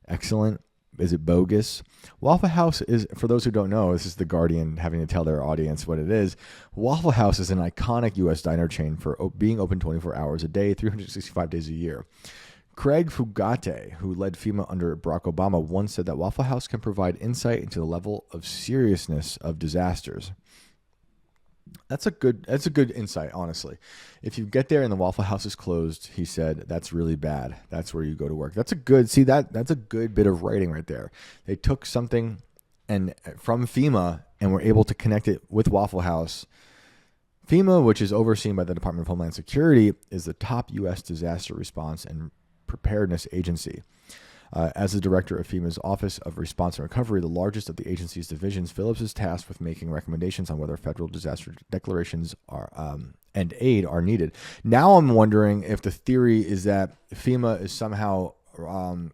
A: Excellent. Is it bogus? Waffle House is, for those who don't know, this is the Guardian having to tell their audience what it is. Waffle House is an iconic U.S. diner chain for being open 24 hours a day, 365 days a year. Craig Fugate, who led FEMA under Barack Obama, once said that Waffle House can provide insight into the level of seriousness of disasters. That's a good insight, honestly. If you get there and the Waffle House is closed, he said, that's really bad. That's where you go to work. That's a good bit of writing right there. They took something and from FEMA and were able to connect it with Waffle House. FEMA, which is overseen by the Department of Homeland Security, is the top U.S. disaster response and preparedness agency. As the director of FEMA's Office of Response and Recovery, the largest of the agency's divisions, Phillips is tasked with making recommendations on whether federal disaster declarations are and aid are needed. Now I'm wondering if the theory is that FEMA is somehow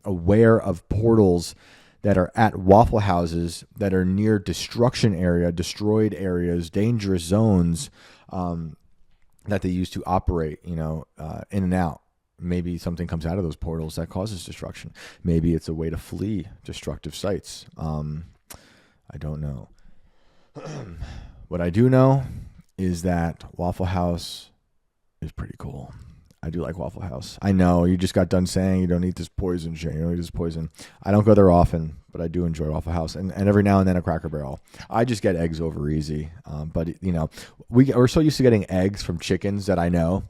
A: aware of portals that are at Waffle Houses that are near destruction area, destroyed areas, dangerous zones that they use to operate, in and out. Maybe something comes out of those portals that causes destruction. Maybe it's a way to flee destructive sites. I don't know. What I do know is that Waffle House is pretty cool. I do like Waffle House. I know you just got done saying you don't eat this poison shit. You don't eat this poison. I don't go there often, but I do enjoy Waffle House. And every now and then a Cracker Barrel. I just get eggs over easy. But, we're so used to getting eggs from chickens that I know.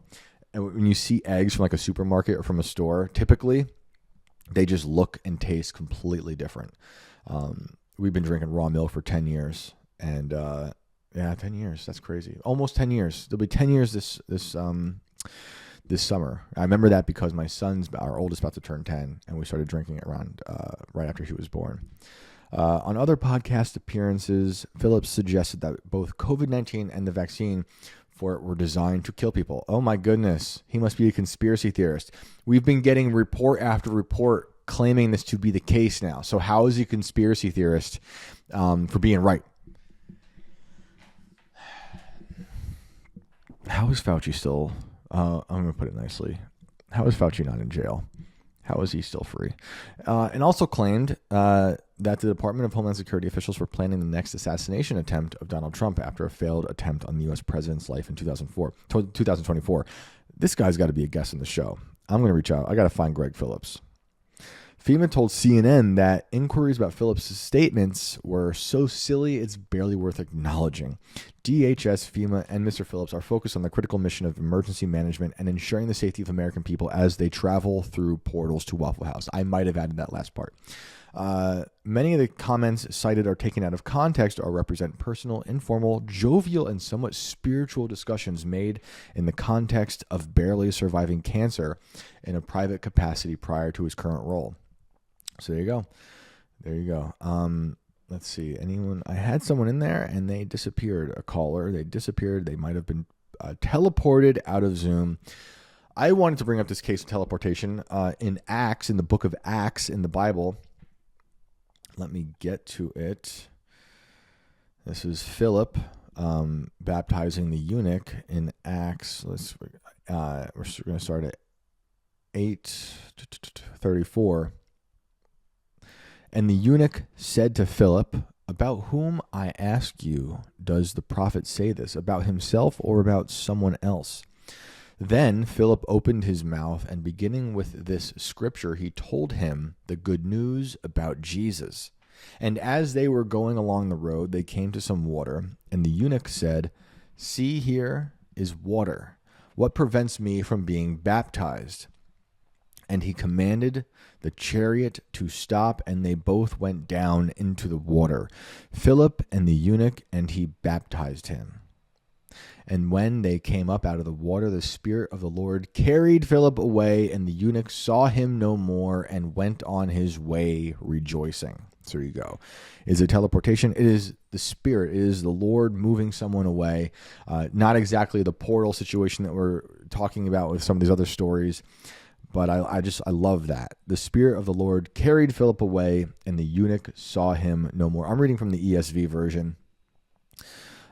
A: And when you see eggs from like a supermarket or from a store, typically they just look and taste completely different. We've been drinking raw milk for 10 years. And 10 years. That's crazy. Almost 10 years. There'll be 10 years this summer. I remember that because my our oldest, about to turn 10, and we started drinking it around right after he was born. On other podcast appearances, Phillips suggested that both COVID-19 and the vaccine for it were designed to kill people. Oh my goodness. He must be a conspiracy theorist. We've been getting report after report claiming this to be the case now. So how is he a conspiracy theorist for being right? How is Fauci still I'm going to put it nicely. How is Fauci not in jail? How is he still free? And also claimed that the Department of Homeland Security officials were planning the next assassination attempt of Donald Trump after a failed attempt on the U.S. president's life in 2024. This guy's got to be a guest on the show. I'm going to reach out. I got to find Greg Phillips. FEMA told CNN that inquiries about Phillips' statements were so silly it's barely worth acknowledging. DHS, FEMA, and Mr. Phillips are focused on the critical mission of emergency management and ensuring the safety of American people as they travel through portals to Waffle House. I might have added that last part. Many of the comments cited are taken out of context or represent personal, informal, jovial, and somewhat spiritual discussions made in the context of barely surviving cancer in a private capacity prior to his current role. So there you go. There you go. Let's see. I had someone in there and they disappeared. A caller. They disappeared. They might have been teleported out of Zoom. I wanted to bring up this case of teleportation in Acts, in the book of Acts in the Bible. Let me get to it. This is Philip baptizing the eunuch in Acts. We're going to start at 8:34. And the eunuch said to Philip, "About whom, I ask you, does the prophet say this? About himself or about someone else?" Then Philip opened his mouth, and beginning with this scripture, he told him the good news about Jesus. And as they were going along the road, they came to some water, and the eunuch said, "See, here is water. What prevents me from being baptized?" And he commanded the chariot to stop, and they both went down into the water, Philip and the eunuch, and he baptized him. And when they came up out of the water, the Spirit of the Lord carried Philip away, and the eunuch saw him no more and went on his way rejoicing. So there you go. Is it teleportation? It is the Spirit. It is the Lord moving someone away. Not exactly the portal situation that we're talking about with some of these other stories. But I love that. The Spirit of the Lord carried Philip away, and the eunuch saw him no more. I'm reading from the ESV version.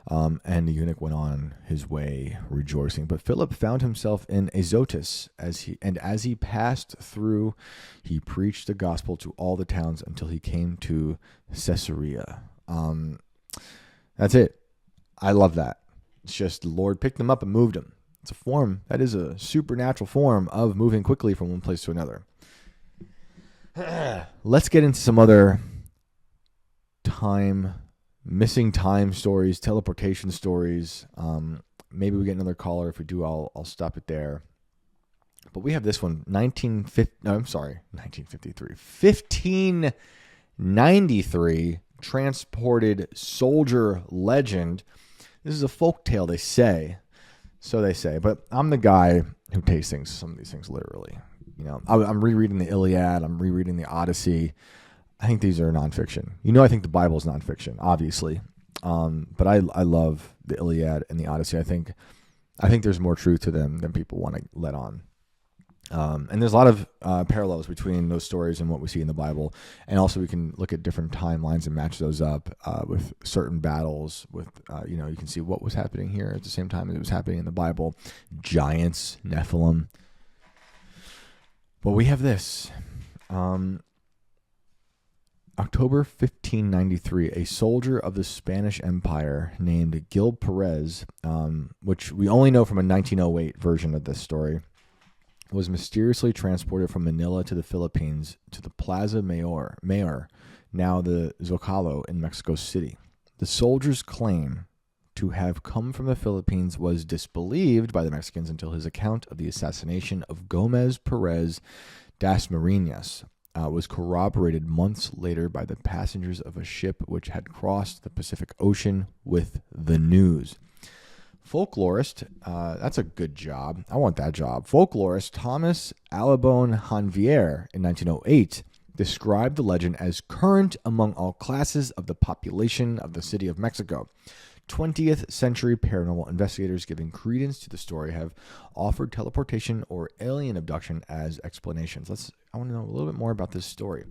A: And the eunuch went on his way rejoicing. But Philip found himself in Azotus, as he passed through, he preached the gospel to all the towns until he came to Caesarea. That's it. I love that. It's just the Lord picked him up and moved him. It's a form, that is a supernatural form of moving quickly from one place to another. Let's get into some other missing time stories, teleportation stories. Maybe we get another caller. If we do, I'll stop it there. But we have this one, 1593, transported soldier legend. This is a folk tale, they say. So they say, but I'm the guy who takes some of these things literally. I'm rereading the Iliad. I'm rereading the Odyssey. I think these are nonfiction. I think the Bible is nonfiction, obviously. But I love the Iliad and the Odyssey. I think there's more truth to them than people want to let on. And there's a lot of parallels between those stories and what we see in the Bible. And also we can look at different timelines and match those up with certain battles. You can see what was happening here at the same time as it was happening in the Bible. Giants, Nephilim. But we have this. October 1593, a soldier of the Spanish Empire named Gil Perez, which we only know from a 1908 version of this story, was mysteriously transported from Manila to the Philippines to the Plaza Mayor, now the Zocalo in Mexico City. The soldier's claim to have come from the Philippines was disbelieved by the Mexicans until his account of the assassination of Gomez Perez Dasmariñas was corroborated months later by the passengers of a ship which had crossed the Pacific Ocean with the news. Folklorist, that's a good job. I want that job. Folklorist Thomas Alabone Janvier in 1908 described the legend as current among all classes of the population of the city of Mexico. 20th century paranormal investigators giving credence to the story have offered teleportation or alien abduction as explanations. I want to know a little bit more about this story.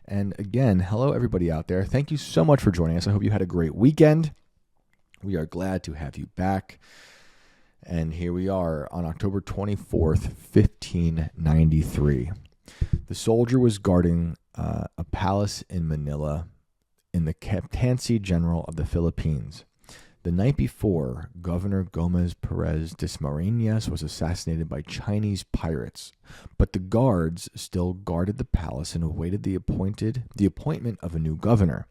A: And again, hello everybody out there. Thank you so much for joining us. I hope you had a great weekend. We are glad to have you back. And here we are on October 24th, 1593. The soldier was guarding a palace in Manila in the Captaincy General of the Philippines. The night before, Governor Gomez Perez Dasmariñas was assassinated by Chinese pirates, but the guards still guarded the palace and awaited the appointment of a new governor.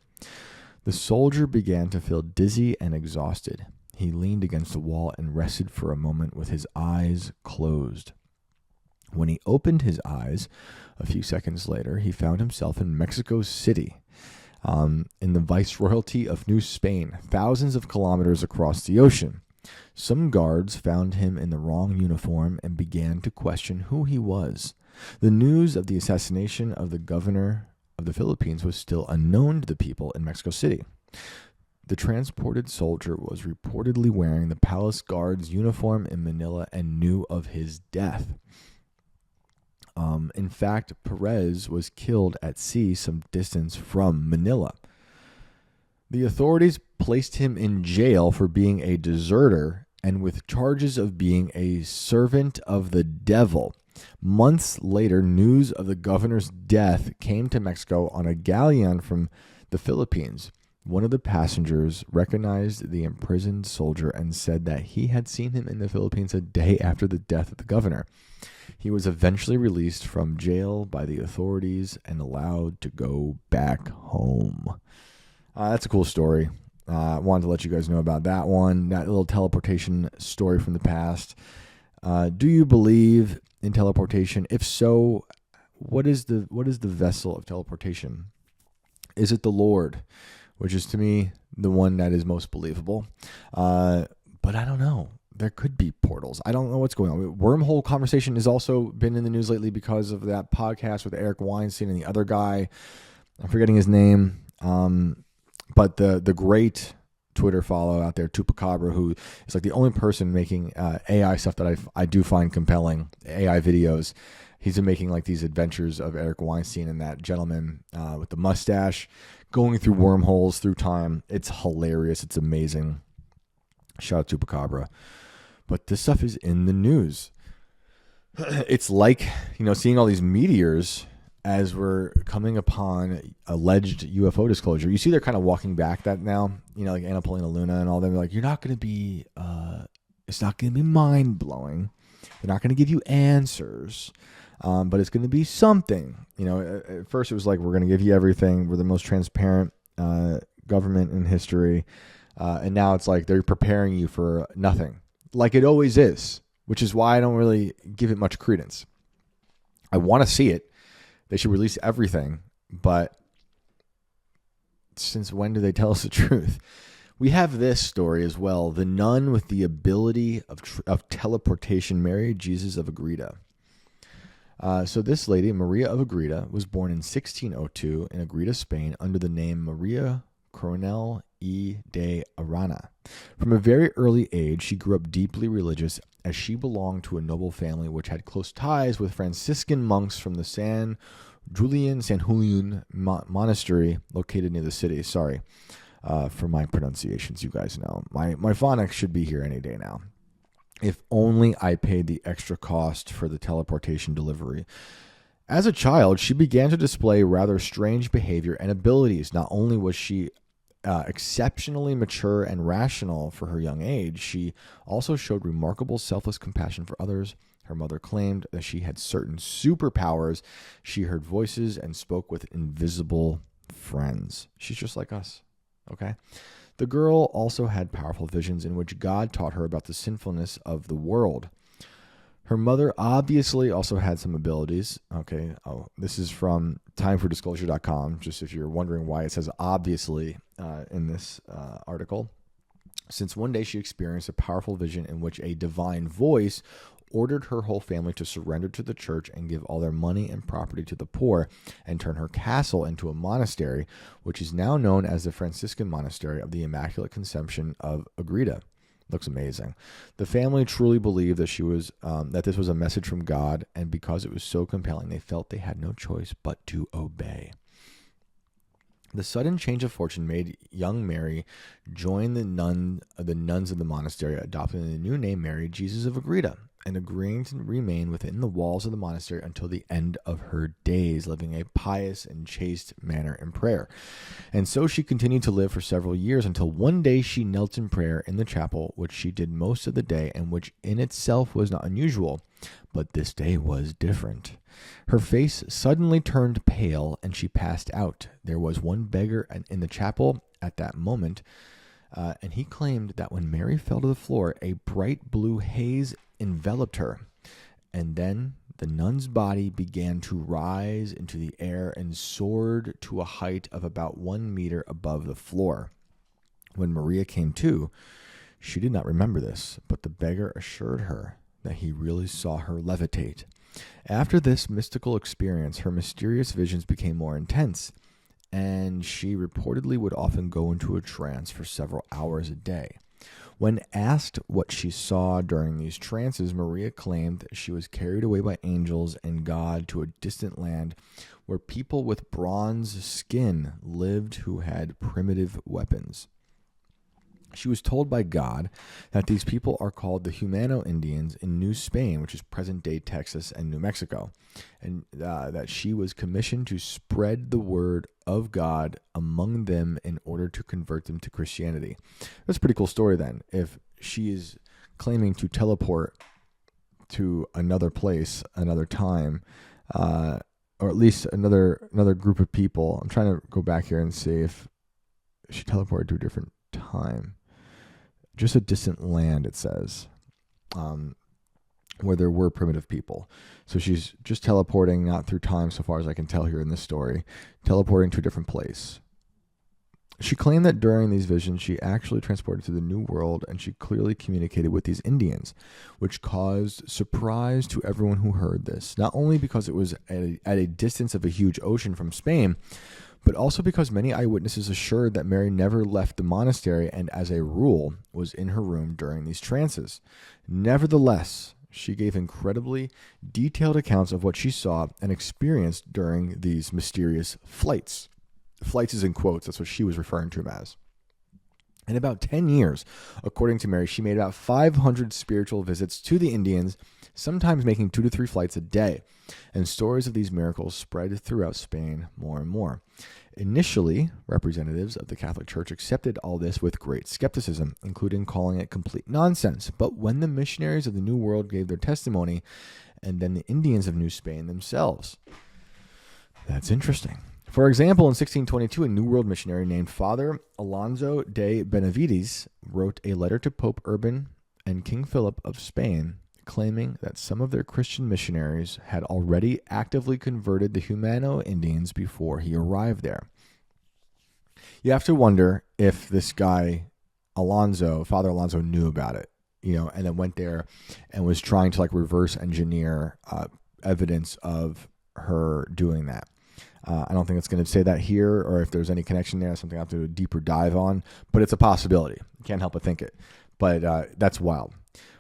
A: The soldier began to feel dizzy and exhausted. He leaned against the wall and rested for a moment with his eyes closed. When he opened his eyes, a few seconds later, he found himself in Mexico City, in the Viceroyalty of New Spain, thousands of kilometers across the ocean. Some guards found him in the wrong uniform and began to question who he was. The news of the assassination of the governor of the Philippines was still unknown to the people in Mexico City. The transported soldier was reportedly wearing the palace guard's uniform in Manila and knew of his death. In fact, Perez was killed at sea some distance from Manila. The authorities placed him in jail for being a deserter and with charges of being a servant of the devil. Months later, news of the governor's death came to Mexico on a galleon from the Philippines. One of the passengers recognized the imprisoned soldier and said that he had seen him in the Philippines a day after the death of the governor. He was eventually released from jail by the authorities and allowed to go back home. That's a cool story. I wanted to let you guys know about that one, that little teleportation story from the past. Do you believe in teleportation? If so, what is the vessel of teleportation? Is it the Lord? Which is, to me, the one that is most believable. But I don't know. There could be portals. I don't know what's going on. Wormhole conversation has also been in the news lately because of that podcast with Eric Weinstein and the other guy. I'm forgetting his name. But the great Twitter follow out there, Tupacabra, who is like the only person making AI stuff that I do find compelling, AI videos. He's been making like these adventures of Eric Weinstein and that gentleman with the mustache going through wormholes through time. It's hilarious. It's amazing. Shout out to Chupacabra. But this stuff is in the news. It's like, seeing all these meteors as we're coming upon alleged UFO disclosure. You see they're kind of walking back that now, like Anna Paulina Luna and all them. They're like, you're not going to be, it's not going to be mind-blowing. They're not going to give you answers, but it's going to be something. At first it was like, we're going to give you everything. We're the most transparent government in history. And now it's like they're preparing you for nothing, like it always is, which is why I don't really give it much credence. I want to see it. They should release everything, but since when do they tell us the truth? We have this story as well. The nun with the ability of teleportation married Jesus of Agreda. So this lady, Maria of Agreda, was born in 1602 in Agreda, Spain, under the name Maria Coronel y de Arana. From a very early age, she grew up deeply religious, as she belonged to a noble family which had close ties with Franciscan monks from the San Julian monastery located near the city. Sorry for my pronunciations, you guys know. My phonics should be here any day now. If only I paid the extra cost for the teleportation delivery. As a child, she began to display rather strange behavior and abilities. Not only was she exceptionally mature and rational for her young age, she also showed remarkable selfless compassion for others. Her mother claimed that she had certain superpowers. She heard voices and spoke with invisible friends. She's just like us, okay? The girl also had powerful visions in which God taught her about the sinfulness of the world. Her mother obviously also had some abilities. Okay, this is from timefordisclosure.com, just if you're wondering why it says obviously in this article. Since one day she experienced a powerful vision in which a divine voice ordered her whole family to surrender to the church and give all their money and property to the poor, and turn her castle into a monastery, which is now known as the Franciscan Monastery of the Immaculate Conception of Agreda. Looks amazing. The family truly believed that that this was a message from God, and because it was so compelling, they felt they had no choice but to obey. The sudden change of fortune made young Mary join the nuns of the monastery, adopting the new name Mary Jesus of Agreda, and agreeing to remain within the walls of the monastery until the end of her days, living a pious and chaste manner in prayer. And so she continued to live for several years until one day she knelt in prayer in the chapel, which she did most of the day and which in itself was not unusual. But this day was different. Her face suddenly turned pale and she passed out. There was one beggar in the chapel at that moment, and he claimed that when Mary fell to the floor, a bright blue haze enveloped her. And then the nun's body began to rise into the air and soared to a height of about 1 meter above the floor. When Maria came to, she did not remember this, but the beggar assured her that he really saw her levitate. After this mystical experience, her mysterious visions became more intense, and she reportedly would often go into a trance for several hours a day. When asked what she saw during these trances, Maria claimed that she was carried away by angels and God to a distant land where people with bronze skin lived who had primitive weapons. She was told by God that these people are called the Humano Indians in New Spain, which is present-day Texas and New Mexico, and that she was commissioned to spread the word of God among them in order to convert them to Christianity. That's a pretty cool story then. If she is claiming to teleport to another place, another time, or at least another group of people. I'm trying to go back here and see if she teleported to a different time. Just a distant land, it says, where there were primitive people. So she's just teleporting, not through time, so far as I can tell here in this story, teleporting to a different place. She claimed that during these visions, she actually transported to the New World, and she clearly communicated with these Indians, which caused surprise to everyone who heard this, not only because it was at a distance of a huge ocean from Spain, but also because many eyewitnesses assured that Mary never left the monastery and, as a rule, was in her room during these trances. Nevertheless, she gave incredibly detailed accounts of what she saw and experienced during these mysterious flights. Flights is in quotes, that's what she was referring to them as. In about 10 years, according to Mary, she made about 500 spiritual visits to the Indians, sometimes making 2 to 3 flights a day. And stories of these miracles spread throughout Spain more and more. Initially, representatives of the Catholic Church accepted all this with great skepticism, including calling it complete nonsense. But when the missionaries of the New World gave their testimony, and then the Indians of New Spain themselves. That's interesting. For example, in 1622, a New World missionary named Father Alonso de Benavides wrote a letter to Pope Urban and King Philip of Spain, claiming that some of their Christian missionaries had already actively converted the Humano Indians before he arrived there. You have to wonder if this guy, Father Alonso, knew about it, and then went there and was trying to reverse engineer evidence of her doing that. I don't think it's going to say that here, or if there's any connection there, something I have to do a deeper dive on, but it's a possibility. Can't help but think it. But that's wild.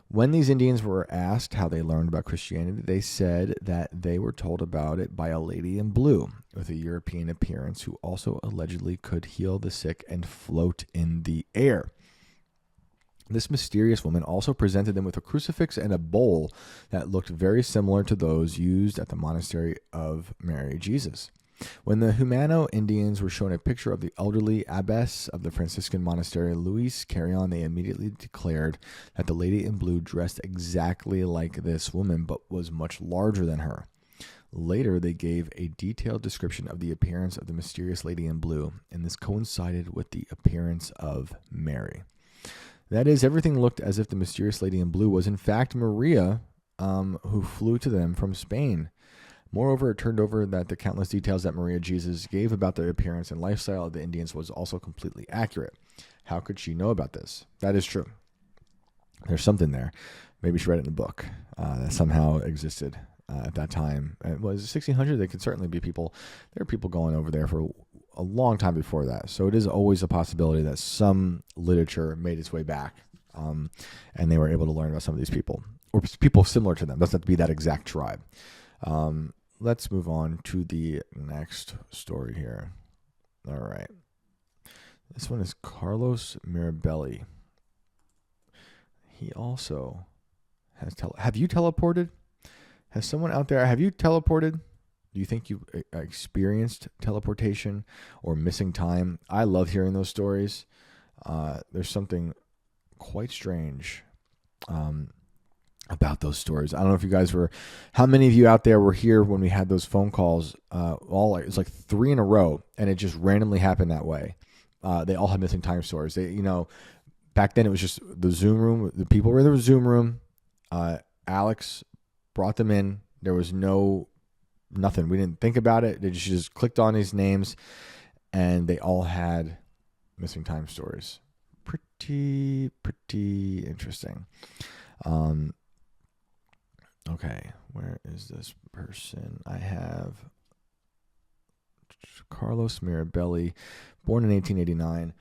A: When these Indians were asked how they learned about Christianity, they said that they were told about it by a lady in blue with a European appearance who also allegedly could heal the sick and float in the air. This mysterious woman also presented them with a crucifix and a bowl that looked very similar to those used at the monastery of Mary Jesus. When the Humano Indians were shown a picture of the elderly abbess of the Franciscan monastery, Louise Carrion, they immediately declared that the lady in blue dressed exactly like this woman, but was much larger than her. Later, they gave a detailed description of the appearance of the mysterious lady in blue, and this coincided with the appearance of Mary. That is, everything looked as if the mysterious lady in blue was in fact Maria, who flew to them from Spain. Moreover, it turned over that the countless details that Maria Jesus gave about the appearance and lifestyle of the Indians was also completely accurate. How could she know about this? That is true. There's something there. Maybe she read it in a book that somehow existed at that time. It was 1600. There could certainly be people. There are people going over there for a long time before that. So it is always a possibility that some literature made its way back, and they were able to learn about some of these people, or people similar to them. It doesn't have to be that exact tribe. Let's move on to the next story here. All right. This one is Carlos Mirabelli. He also has have you teleported? Has someone out there, have you teleported? Do you think you experienced teleportation or missing time? I love hearing those stories. There's something quite strange about those stories. I don't know if you guys were, how many of you out there were here when we had those phone calls? It was like 3 in a row, and it just randomly happened that way. They all had missing time stories. They, back then it was just the Zoom room. The people were in the Zoom room. Alex brought them in. There was nothing. We didn't think about it. They just clicked on these names, and they all had missing time stories. Pretty interesting. Okay, where is this person? I have Carlos Mirabelli, born in 1889,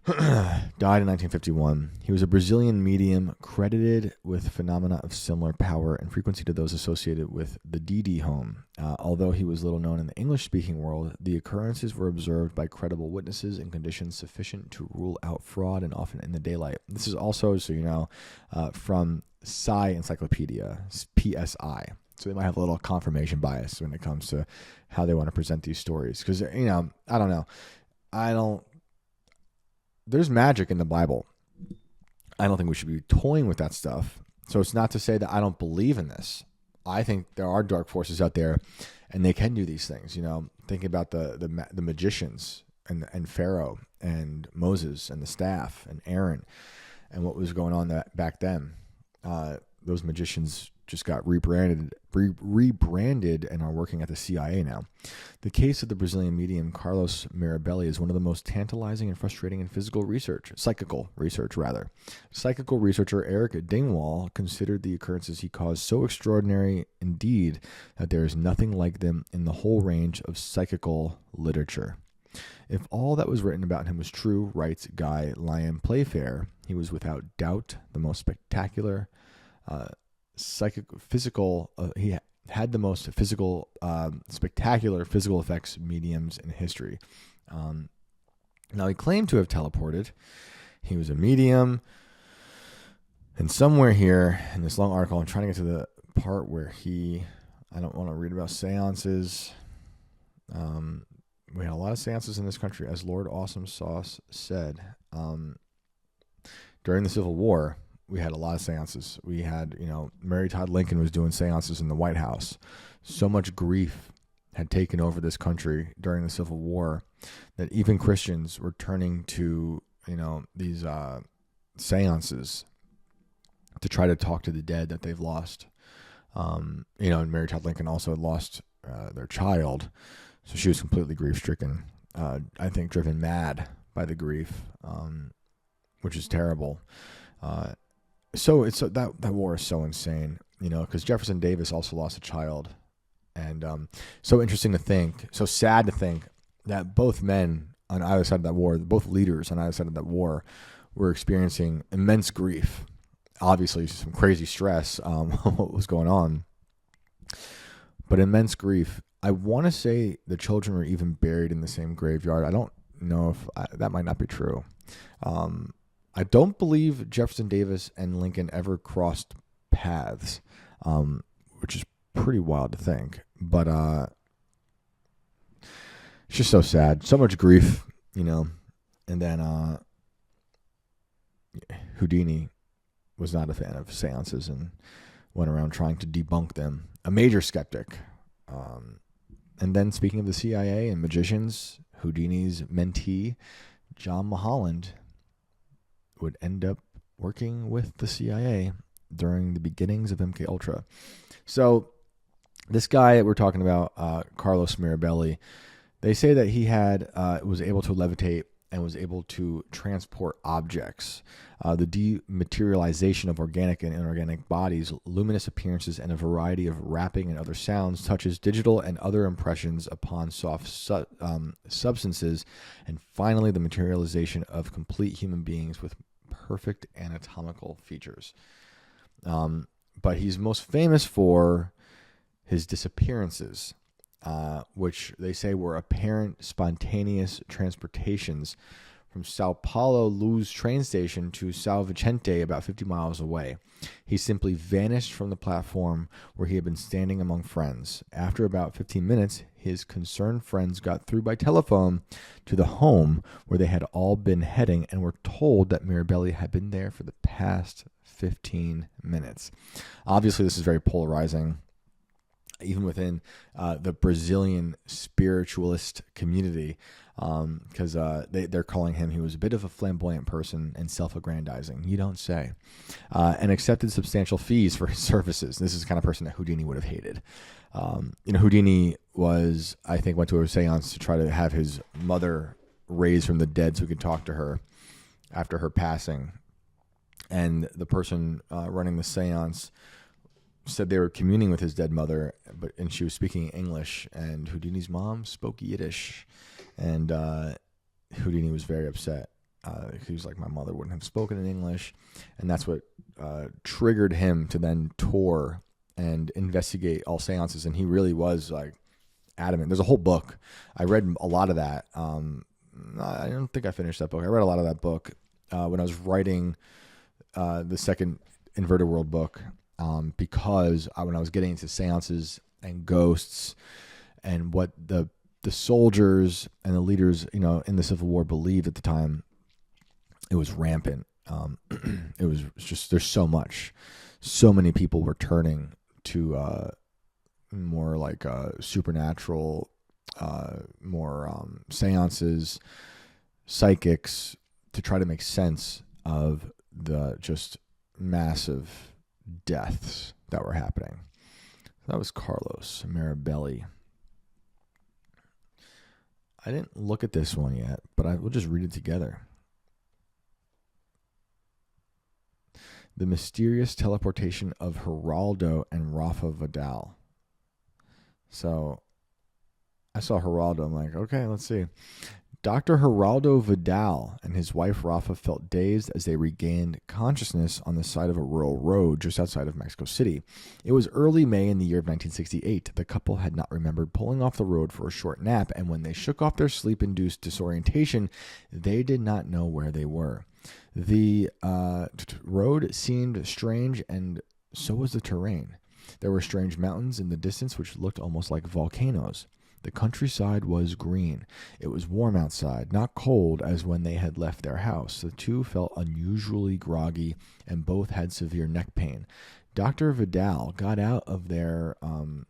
A: died in 1951. He was a Brazilian medium credited with phenomena of similar power and frequency to those associated with the DD home. Although he was little known in the English-speaking world, the occurrences were observed by credible witnesses in conditions sufficient to rule out fraud and often in the daylight. This is also, so you know, from Psi Encyclopedia, PSI. So they might have a little confirmation bias when it comes to how they want to present these stories. Because, I don't know. There's magic in the Bible. I don't think we should be toying with that stuff. So it's not to say that I don't believe in this. I think there are dark forces out there, and they can do these things. Think about the magicians and Pharaoh and Moses and the staff and Aaron and what was going on back then. Those magicians just got rebranded and are working at the CIA now. The case of the Brazilian medium Carlos Mirabelli is one of the most tantalizing and frustrating in psychical research. Psychical researcher Eric Dingwall considered the occurrences he caused so extraordinary indeed that there is nothing like them in the whole range of psychical literature. If all that was written about him was true, writes Guy Lyon Playfair, he was without doubt the most spectacular he had the most spectacular physical effects mediums in history. Now, he claimed to have teleported. He was a medium. And somewhere here in this long article, I'm trying to get to the part where I don't want to read about seances. We had a lot of seances in this country, as Lord Awesome Sauce said. During the Civil War, we had a lot of seances. We had, Mary Todd Lincoln was doing seances in the White House. So much grief had taken over this country during the Civil War that even Christians were turning to, these seances to try to talk to the dead that they've lost. And Mary Todd Lincoln also had lost their child. So she was completely grief-stricken. I think driven mad by the grief, which is terrible. So that war is so insane, because Jefferson Davis also lost a child, and so interesting to think, so sad to think that both men on either side of that war, both leaders on either side of that war, were experiencing immense grief. Obviously, some crazy stress, what was going on, but immense grief. I want to say the children were even buried in the same graveyard. I don't know if that might not be true. I don't believe Jefferson Davis and Lincoln ever crossed paths, which is pretty wild to think. But it's just so sad. So much grief, And then Houdini was not a fan of seances and went around trying to debunk them. A major skeptic. And then speaking of the CIA and magicians, Houdini's mentee, John Mulholland, would end up working with the CIA during the beginnings of MKUltra. So this guy that we're talking about, Carlos Mirabelli, they say that he was able to levitate and was able to transport objects. The dematerialization of organic and inorganic bodies, luminous appearances, and a variety of rapping and other sounds, touches digital and other impressions upon soft substances, and finally the materialization of complete human beings with perfect anatomical features. But he's most famous for his disappearances. which they say were apparent spontaneous transportations from Sao Paulo Luz train station to São Vicente, about 50 miles away. He simply vanished from the platform where he had been standing among friends. After about 15 minutes, his concerned friends got through by telephone to the home where they had all been heading and were told that Mirabelli had been there for the past 15 minutes. Obviously, this is very polarizing, even within the Brazilian spiritualist community, because they're calling him, he was a bit of a flamboyant person and self-aggrandizing. You don't say. And accepted substantial fees for his services. This is the kind of person that Houdini would have hated. Houdini was, I think, went to a seance to try to have his mother raised from the dead so he could talk to her after her passing. And the person running the seance said they were communing with his dead mother, and she was speaking English, and Houdini's mom spoke Yiddish, and Houdini was very upset. He was like, my mother wouldn't have spoken in English, and that's what triggered him to then tour and investigate all seances, and he really was like adamant. There's a whole book. I read a lot of that. I don't think I finished that book. I read a lot of that book when I was writing the second Inverted World book, because when I was getting into seances and ghosts and what the soldiers and the leaders, in the Civil War believed at the time, it was rampant. It was just, there's so many people were turning to more like supernatural, more seances, psychics, to try to make sense of the just massive deaths that were happening. That was Carlos Mirabelli. I didn't look at this one yet, but we'll just read it together. The mysterious teleportation of Geraldo and Rafa Vidal. So I saw Geraldo. I'm like, okay, let's see. Dr. Geraldo Vidal and his wife Rafa felt dazed as they regained consciousness on the side of a rural road just outside of Mexico City. It was early May in the year of 1968. The couple had not remembered pulling off the road for a short nap, and when they shook off their sleep-induced disorientation, they did not know where they were. The road seemed strange, and so was the terrain. There were strange mountains in the distance which looked almost like volcanoes. The countryside was green. It was warm outside, not cold as when they had left their house. The two felt unusually groggy, and both had severe neck pain. Dr. Vidal got out of their got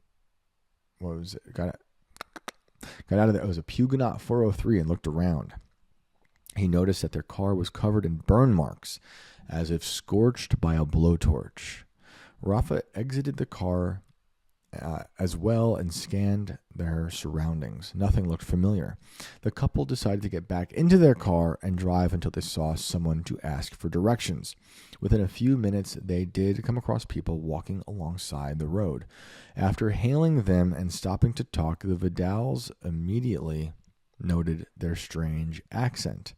A: out of there. It was a Huguenot 403 and looked around. He noticed that their car was covered in burn marks, as if scorched by a blowtorch. Rafa exited the car as well and scanned their surroundings. Nothing looked familiar. The couple decided to get back into their car and drive until they saw someone to ask for directions. Within a few minutes, they did come across people walking alongside the road. After hailing them and stopping to talk, the Vidals immediately noted their strange accent.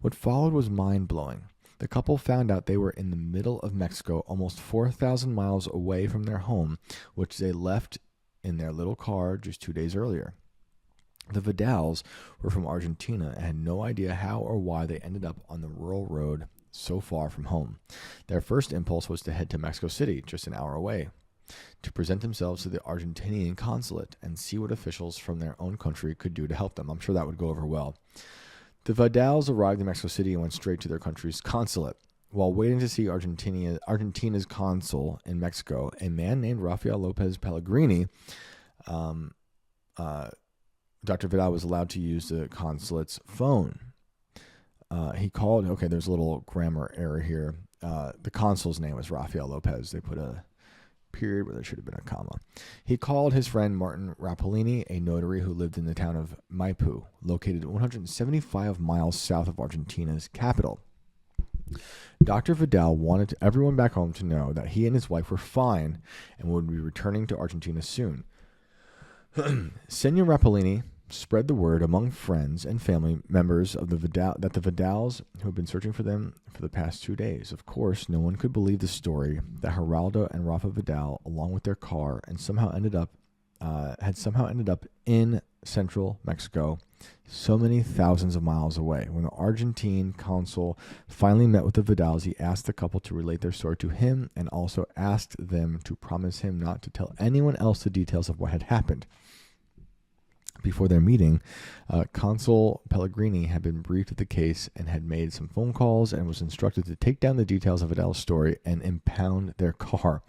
A: What followed was mind-blowing. The couple found out they were in the middle of Mexico, almost 4,000 miles away from their home, which they left in their little car just 2 days earlier. The Vidals were from Argentina and had no idea how or why they ended up on the rural road so far from home. Their first impulse was to head to Mexico City, just an hour away, to present themselves to the Argentinian consulate and see what officials from their own country could do to help them. I'm sure that would go over well. The Vidals arrived in Mexico City and went straight to their country's consulate. While waiting to see Argentina's consul in Mexico, a man named Rafael Lopez Pellegrini, Dr. Vidal was allowed to use the consulate's phone. He called, okay, there's a little grammar error here. The consul's name was Rafael Lopez. They put a period where there should have been a comma. He called his friend Martin Rapellini, a notary who lived in the town of Maipú, located 175 miles south of Argentina's capital. Dr. Vidal wanted everyone back home to know that he and his wife were fine and would be returning to Argentina soon. Senor Rapellini spread the word among friends and family members of the Vidals who had been searching for them for the past 2 days. Of course, no one could believe the story that Geraldo and Rafa Vidal, along with their car, and somehow ended up had somehow ended up in central Mexico, so many thousands of miles away. When the Argentine consul finally met with the Vidals, he asked the couple to relate their story to him and also asked them to promise him not to tell anyone else the details of what had happened. Before their meeting, Consul Pellegrini had been briefed of the case and had made some phone calls and was instructed to take down the details of Vidal's story and impound their car.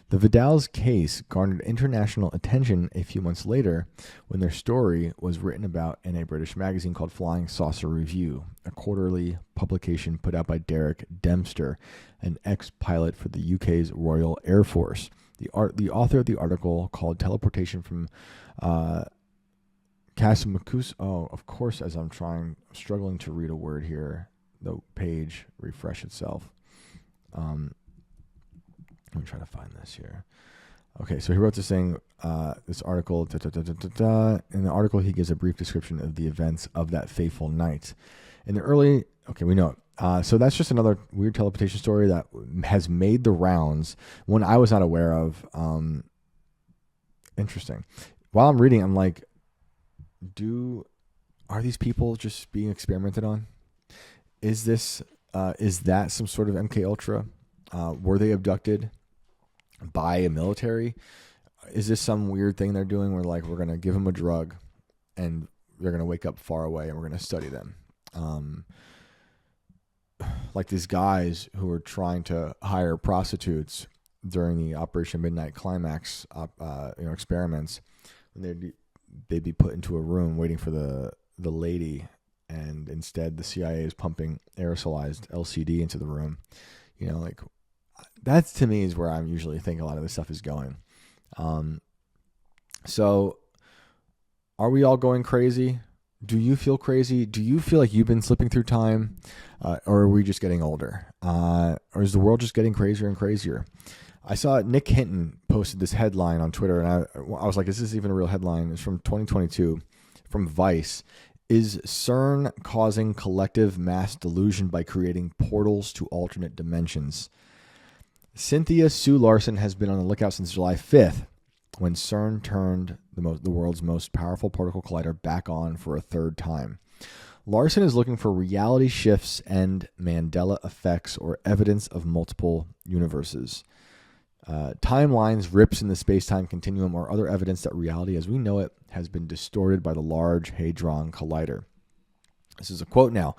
A: The Vidal's case garnered international attention a few months later when their story was written about in a British magazine called Flying Saucer Review, a quarterly publication put out by Derek Dempster, an ex-pilot for the UK's Royal Air Force. The author of the article, called Teleportation from Casamacusa. Oh, of course, as I'm struggling to read a word here, the page refresh itself. Let me try to find this here. Okay, so he wrote this thing, this article. In the article, he gives a brief description of the events of that fateful night. In the early, okay, we know it. So that's just another weird teleportation story that has made the rounds, one I was not aware of. Interesting. While I'm reading, I'm like, are these people just being experimented on? Is that some sort of MK Ultra? Were they abducted by a military? Is this some weird thing they're doing where, like, we're going to give them a drug and they're going to wake up far away and we're going to study them? Like these guys who were trying to hire prostitutes during the Operation Midnight Climax experiments, when they'd be put into a room waiting for the lady, and instead the CIA is pumping aerosolized LCD into the room. Like, that to me is where I'm usually think a lot of this stuff is going. So are we all going crazy? Do you feel crazy? Do you feel like you've been slipping through time? Or are we just getting older? Or is the world just getting crazier and crazier? I saw Nick Hinton posted this headline on Twitter, and I was like, is this even a real headline? It's from 2022 from Vice. Is CERN causing collective mass delusion by creating portals to alternate dimensions? Cynthia Sue Larson has been on the lookout since July 5th, when CERN turned the world's most powerful particle collider back on for a third time. Larson is looking for reality shifts and Mandela effects or evidence of multiple universes. Timelines, rips in the space-time continuum, or other evidence that reality as we know it has been distorted by the Large Hadron Collider. This is a quote now.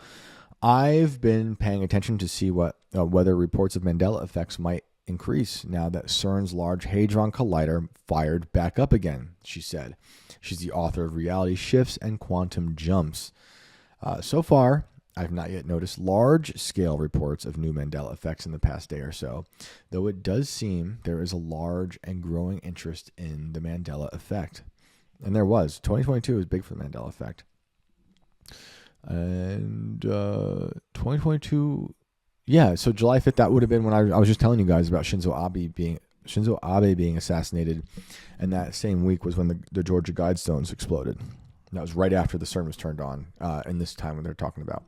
A: I've been paying attention to see whether reports of Mandela effects might increase now that CERN's Large Hadron Collider fired back up again, she said. She's the author of Reality Shifts and Quantum Jumps. So far, I've not yet noticed large-scale reports of new Mandela effects in the past day or so, though it does seem there is a large and growing interest in the Mandela effect. And there was. 2022 was big for the Mandela effect. And 2022, yeah, so July 5th, that would have been when I was just telling you guys about Shinzo Abe being assassinated, and that same week was when the Georgia Guidestones exploded. That was right after the CERN was turned on, in this time when they're talking about.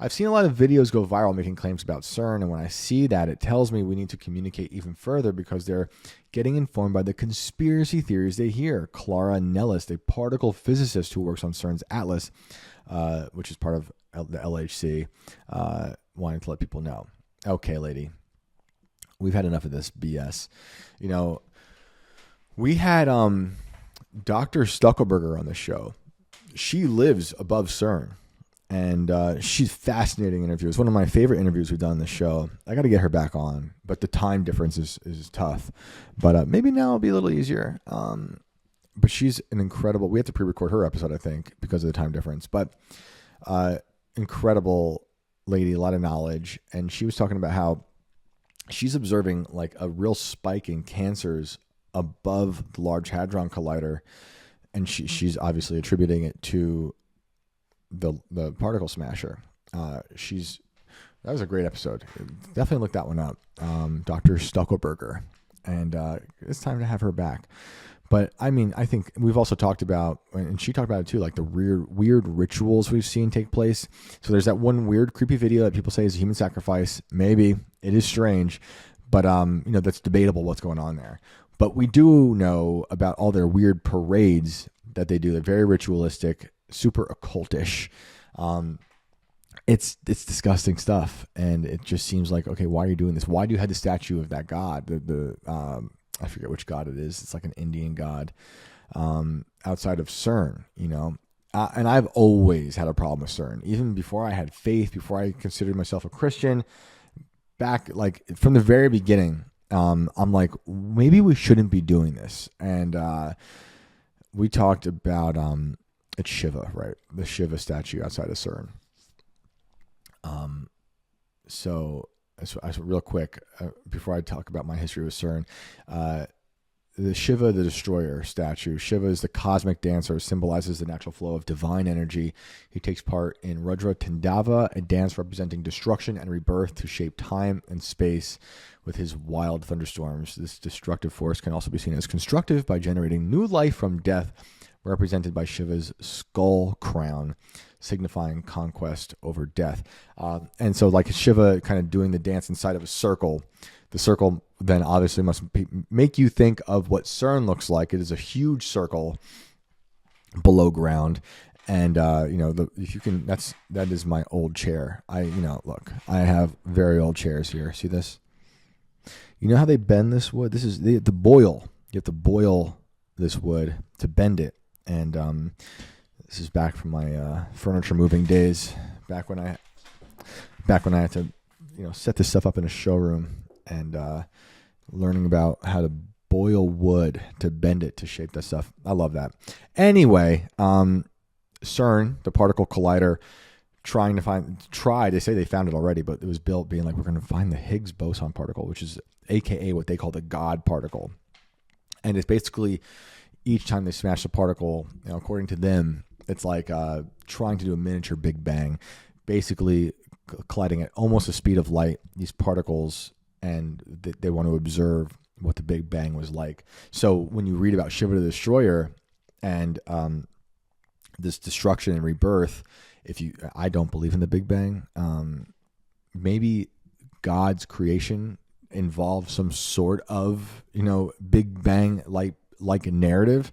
A: I've seen a lot of videos go viral making claims about CERN, and when I see that, it tells me we need to communicate even further because they're getting informed by the conspiracy theories they hear. Clara Nellis, a particle physicist who works on CERN's Atlas, which is part of the LHC, wanting to let people know. Okay, lady, we've had enough of this BS. We had Dr. Stuckelberger on the show. She lives above CERN, and she's fascinating interview. It's one of my favorite interviews we've done on the show. I got to get her back on, but the time difference is tough. But maybe now it'll be a little easier. But she's an incredible. We have to pre-record her episode, I think, because of the time difference. But incredible lady, a lot of knowledge, and she was talking about how she's observing like a real spike in cancers above the Large Hadron Collider, and she's obviously attributing it to the particle smasher. That was a great episode. Definitely look that one up. Dr. Stuckelberger, and it's time to have her back. But I mean, I think we've also talked about, and she talked about it too, like the weird rituals we've seen take place. So there's that one weird, creepy video that people say is a human sacrifice. Maybe it is strange, but that's debatable what's going on there. But we do know about all their weird parades that they do. They're very ritualistic, super occultish. It's disgusting stuff, and it just seems like, okay, why are you doing this? Why do you have the statue of that god? I forget which god it is. It's like an Indian god outside of CERN, you know. And I've always had a problem with CERN, even before I had faith, before I considered myself a Christian. Back like from the very beginning, I'm like, maybe we shouldn't be doing this. And we talked about it's Shiva, right? The Shiva statue outside of CERN. So real quick, before I talk about my history with CERN, the Shiva, the Destroyer statue. Shiva is the cosmic dancer, symbolizes the natural flow of divine energy. He takes part in Rudra Tandava, a dance representing destruction and rebirth to shape time and space with his wild thunderstorms. This destructive force can also be seen as constructive by generating new life from death, represented by Shiva's skull crown, signifying conquest over death. And so like Shiva kind of doing the dance inside of a circle. The circle then obviously must make you think of what CERN looks like. It is a huge circle below ground. And, if you can, that is my old chair. Look, I have very old chairs here. See this? You know how they bend this wood? This is the boil. You have to boil this wood to bend it. And this is back from my furniture moving days. Back when I had to, set this stuff up in a showroom and learning about how to boil wood to bend it to shape that stuff. I love that. Anyway, CERN, the particle collider, they say they found it already, but it was built being like, we're going to find the Higgs boson particle, which is AKA what they call the God particle. And it's basically each time they smash the particle, according to them, it's like trying to do a miniature Big Bang, basically colliding at almost the speed of light, these particles, and they want to observe what the Big Bang was like. So when you read about Shiva the Destroyer and this destruction and rebirth, I don't believe in the Big Bang. Maybe God's creation involves some sort of, Big Bang like a narrative,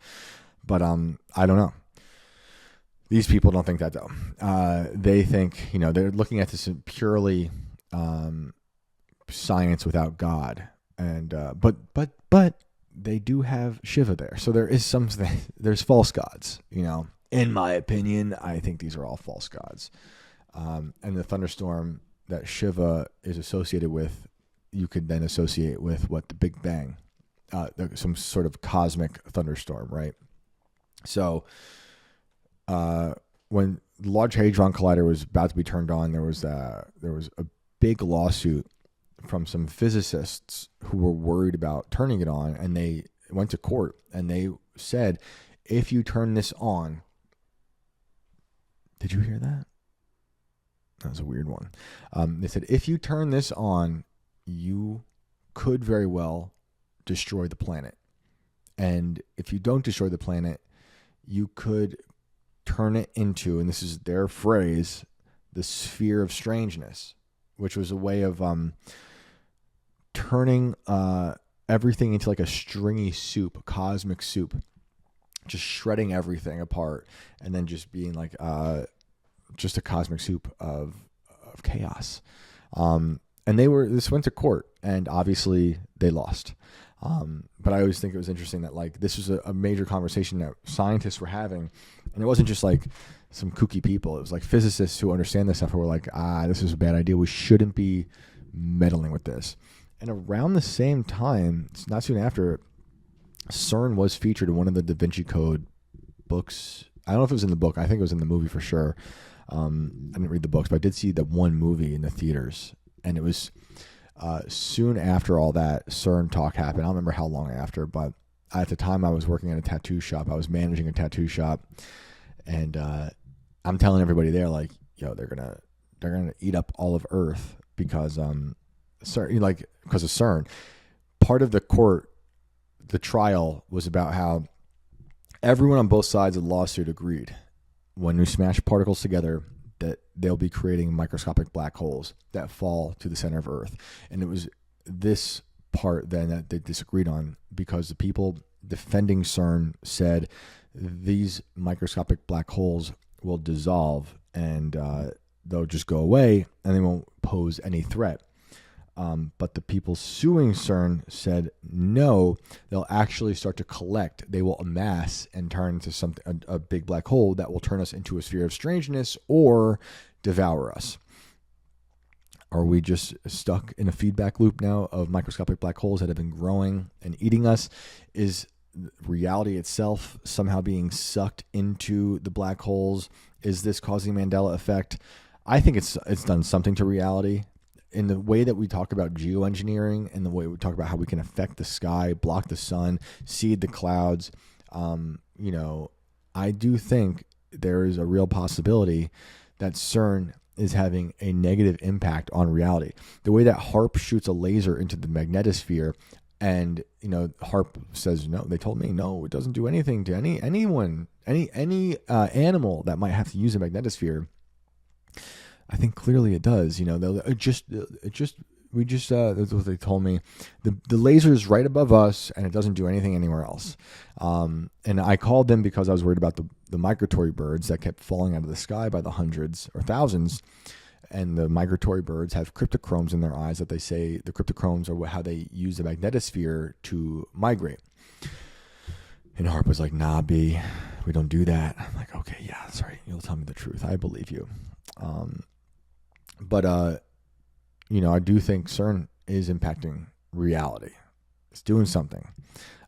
A: but I don't know. These people don't think that though. They think, they're looking at this purely science without God, and but they do have Shiva there, so there is something. There's false gods, In my opinion, I think these are all false gods, and the thunderstorm that Shiva is associated with, you could then associate with what the Big Bang, some sort of cosmic thunderstorm, right? So, when the Large Hadron Collider was about to be turned on, there was a big lawsuit from some physicists who were worried about turning it on, and they went to court and they said, if you turn this on, did you hear that? That was a weird one. They said, if you turn this on, you could very well destroy the planet. And if you don't destroy the planet, you could turn it into, and this is their phrase, the sphere of strangeness, which was a way of turning everything into like a stringy soup, a cosmic soup, just shredding everything apart, and then just being like just a cosmic soup of chaos. And this went to court, and obviously they lost. But I always think it was interesting that like this was a major conversation that scientists were having, and it wasn't just like some kooky people. It was like physicists who understand this stuff who were like, this is a bad idea. We shouldn't be meddling with this. And around the same time, not soon after, CERN was featured in one of the Da Vinci Code books. I don't know if it was in the book. I think it was in the movie for sure. I didn't read the books, but I did see that one movie in the theaters, and it was soon after all that CERN talk happened. I don't remember how long after, but at the time I was working at a tattoo shop. I was managing a tattoo shop, and I'm telling everybody there, like, they're gonna eat up all of Earth because because of CERN. Part of the court, the trial was about how everyone on both sides of the lawsuit agreed when we smash particles together that they'll be creating microscopic black holes that fall to the center of Earth. And it was this part then that they disagreed on, because the people defending CERN said these microscopic black holes will dissolve and they'll just go away and they won't pose any threat. But the people suing CERN said no, they'll actually start to collect. They will amass and turn into something, a big black hole that will turn us into a sphere of strangeness or devour us. Are we just stuck in a feedback loop now of microscopic black holes that have been growing and eating us? Is reality itself somehow being sucked into the black holes? Is this causing Mandela effect? I think it's done something to reality. In the way that we talk about geoengineering and the way we talk about how we can affect the sky, block the sun, seed the clouds, I do think there is a real possibility that CERN is having a negative impact on reality. The way that HARP shoots a laser into the magnetosphere, and HARP says no. They told me no, it doesn't do anything to anyone, any animal that might have to use a magnetosphere. I think clearly it does. That's what they told me. The laser is right above us, and it doesn't do anything anywhere else. And I called them because I was worried about the migratory birds that kept falling out of the sky by the hundreds or thousands. And the migratory birds have cryptochromes in their eyes that they say the cryptochromes are how they use the magnetosphere to migrate. And Harp was like, nah, B, we don't do that. I'm like, okay, yeah, that's right. You'll tell me the truth. I believe you. But I do think CERN is impacting reality. It's doing something.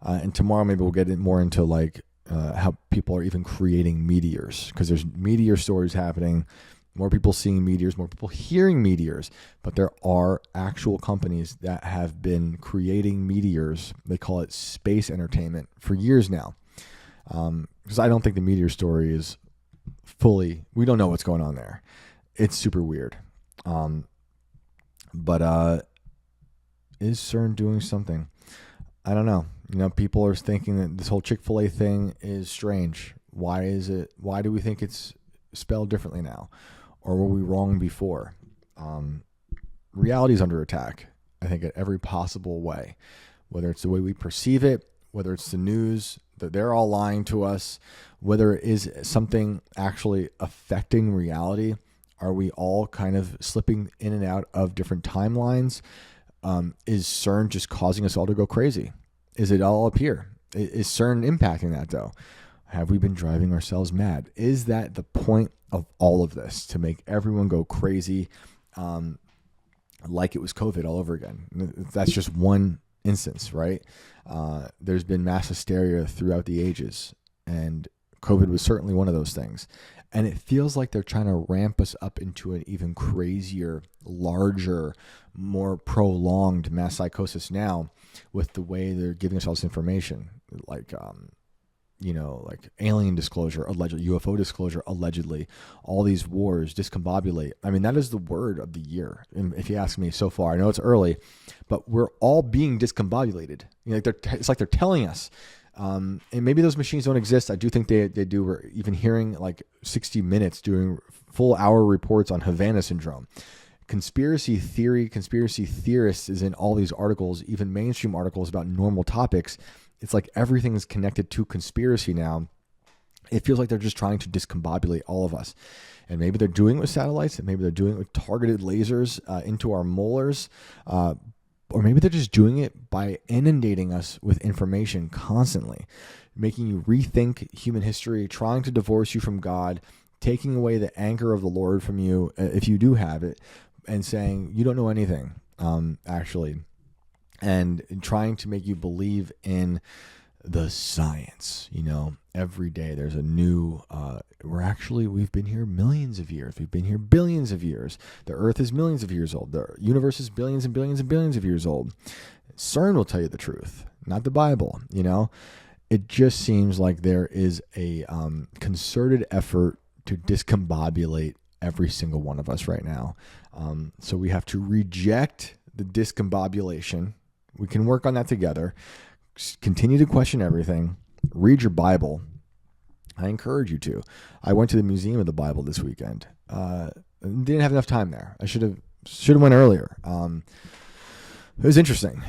A: And tomorrow maybe we'll get more into how people are even creating meteors, because there's meteor stories happening. More people seeing meteors, more people hearing meteors. But there are actual companies that have been creating meteors. They call it space entertainment for years now. Because I don't think the meteor story is we don't know what's going on there. It's super weird. But is CERN doing something? I don't know. People are thinking that this whole Chick-fil-A thing is strange. Why is it? Why do we think it's spelled differently now? Or were we wrong before? Reality is under attack, I think, in every possible way. Whether it's the way we perceive it, whether it's the news, that they're all lying to us, whether it is something actually affecting reality. Are we all kind of slipping in and out of different timelines? Is CERN just causing us all to go crazy? Is it all up here? Is CERN impacting that, though? Have we been driving ourselves mad? Is that the point of all of this, to make everyone go crazy like it was COVID all over again? That's just one instance, right? There's been mass hysteria throughout the ages, and COVID was certainly one of those things. And it feels like they're trying to ramp us up into an even crazier, larger, more prolonged mass psychosis now with the way they're giving us all this information. Like alien disclosure, allegedly, UFO disclosure, allegedly, all these wars, discombobulate. I mean, that is the word of the year, if you ask me so far. I know it's early, but we're all being discombobulated. It's like they're telling us. And maybe those machines don't exist. I do think they do. We're even hearing 60 Minutes doing full hour reports on Havana syndrome. Conspiracy theorists is in all these articles, even mainstream articles about normal topics. It's like everything is connected to conspiracy now. It feels like they're just trying to discombobulate all of us. And maybe they're doing it with satellites, and maybe they're doing it with targeted lasers into our molars. Or maybe they're just doing it by inundating us with information constantly, making you rethink human history, trying to divorce you from God, taking away the anchor of the Lord from you, if you do have it, and saying you don't know anything, actually, and trying to make you believe in the science. Every day there's a new, we've been here millions of years. We've been here billions of years. The earth is millions of years old. The universe is billions and billions and billions of years old. CERN will tell you the truth, not the Bible. It just seems like there is a concerted effort to discombobulate every single one of us right now. So we have to reject the discombobulation. We can work on that together. Continue to question everything. Read your Bible. I encourage you to. I went to the Museum of the Bible this weekend. Didn't have enough time there. I should have went earlier. It was interesting,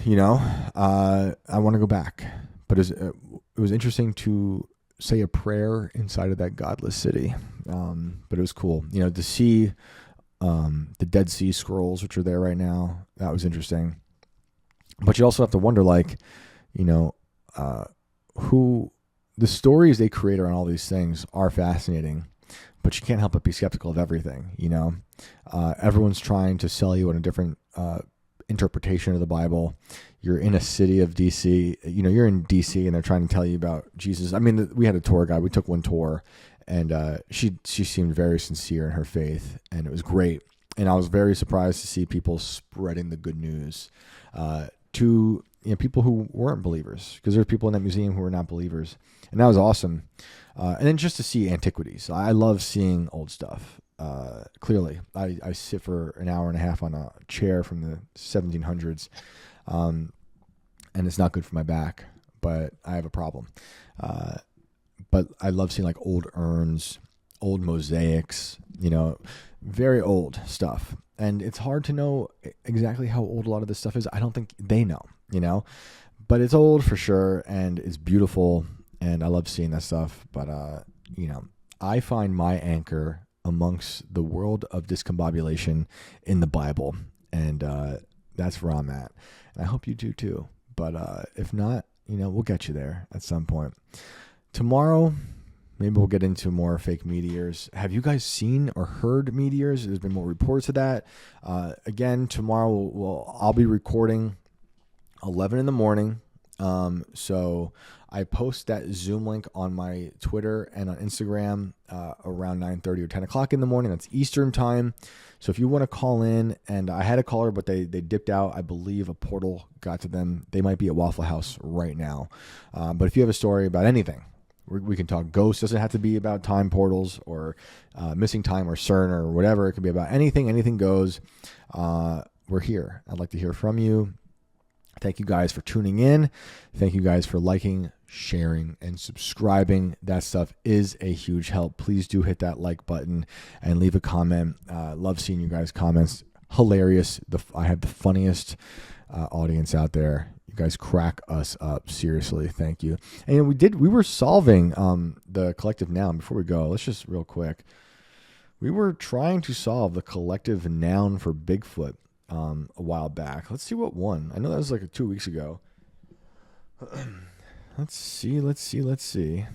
A: I want to go back, but it was interesting to say a prayer inside of that godless city. But it was cool, to see the Dead Sea Scrolls, which are there right now. That was interesting. But you also have to wonder, who the stories they create around all these things are fascinating, but you can't help but be skeptical of everything. Everyone's trying to sell you on a different interpretation of the Bible. You're in a city of DC, you're in DC and they're trying to tell you about Jesus. I mean, we had a tour guide. We took one tour and she seemed very sincere in her faith and it was great. And I was very surprised to see people spreading the good news to people who weren't believers, because there's people in that museum who were not believers. And that was awesome. And then just to see antiquities. I love seeing old stuff. Clearly, I sit for an hour and a half on a chair from the 1700s, and it's not good for my back, but I have a problem. But I love seeing like old urns, old mosaics, very old stuff. And it's hard to know exactly how old a lot of this stuff is. I don't think they know, but it's old for sure. And it's beautiful. And I love seeing that stuff. But, I find my anchor amongst the world of discombobulation in the Bible. And that's where I'm at. And I hope you do too. But if not, we'll get you there at some point. Tomorrow, maybe we'll get into more fake meteors. Have you guys seen or heard meteors? There's been more reports of that. Again, tomorrow I'll be recording 11 in the morning. So I post that Zoom link on my Twitter and on Instagram around 9:30 or 10 o'clock in the morning. That's Eastern time. So if you want to call in, and I had a caller, but they dipped out. I believe a portal got to them. They might be at Waffle House right now. But if you have a story about anything, we can talk ghosts. Doesn't have to be about time portals or missing time or CERN or whatever. It can be about anything. Anything goes. We're here. I'd like to hear from you. Thank you guys for tuning in. Thank you guys for liking, sharing, and subscribing. That stuff is a huge help. Please do hit that like button and leave a comment. Love seeing you guys' comments. Hilarious. I have the funniest audience out there. You guys crack us up. Seriously. Thank you. And we were solving the collective noun. Before we go, let's just real quick. We were trying to solve the collective noun for Bigfoot a while back. Let's see what won. I know that was like 2 weeks ago. Let's see.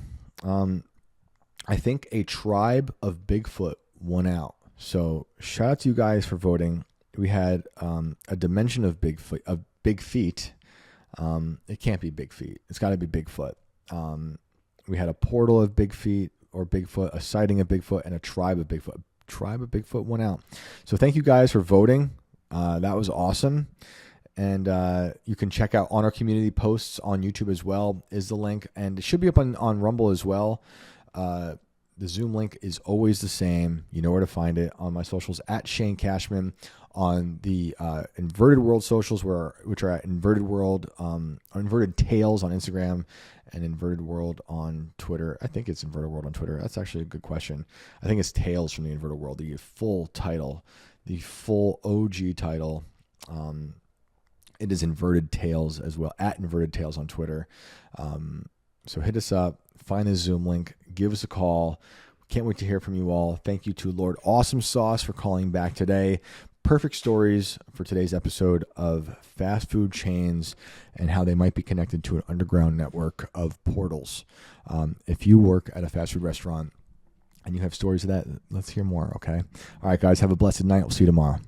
A: I think a tribe of Bigfoot won out. So shout out to you guys for voting. We had a dimension of Bigfoot, of big feet. It can't be big feet. It's got to be Bigfoot. We had a portal of big feet or Bigfoot, a sighting of Bigfoot, and a tribe of Bigfoot. Tribe of Bigfoot won out. So thank you guys for voting. That was awesome. And you can check out on our community posts on YouTube as well is the link. And it should be up on Rumble as well. The Zoom link is always the same. You know where to find it on my socials at Shane Cashman, on the Inverted World socials, which are at Inverted World, Inverted Tales on Instagram, and Inverted World on Twitter. I think it's Inverted World on Twitter. That's actually a good question. I think it's Tales from the Inverted World, the full title, the full OG title. It is Inverted Tales as well, at Inverted Tales on Twitter. So hit us up, find the Zoom link, give us a call. Can't wait to hear from you all. Thank you to Lord Awesome Sauce for calling back today. Perfect stories for today's episode of fast food chains and how they might be connected to an underground network of portals. If you work at a fast food restaurant and you have stories of that, let's hear more, okay? All right, guys, have a blessed night. We'll see you tomorrow.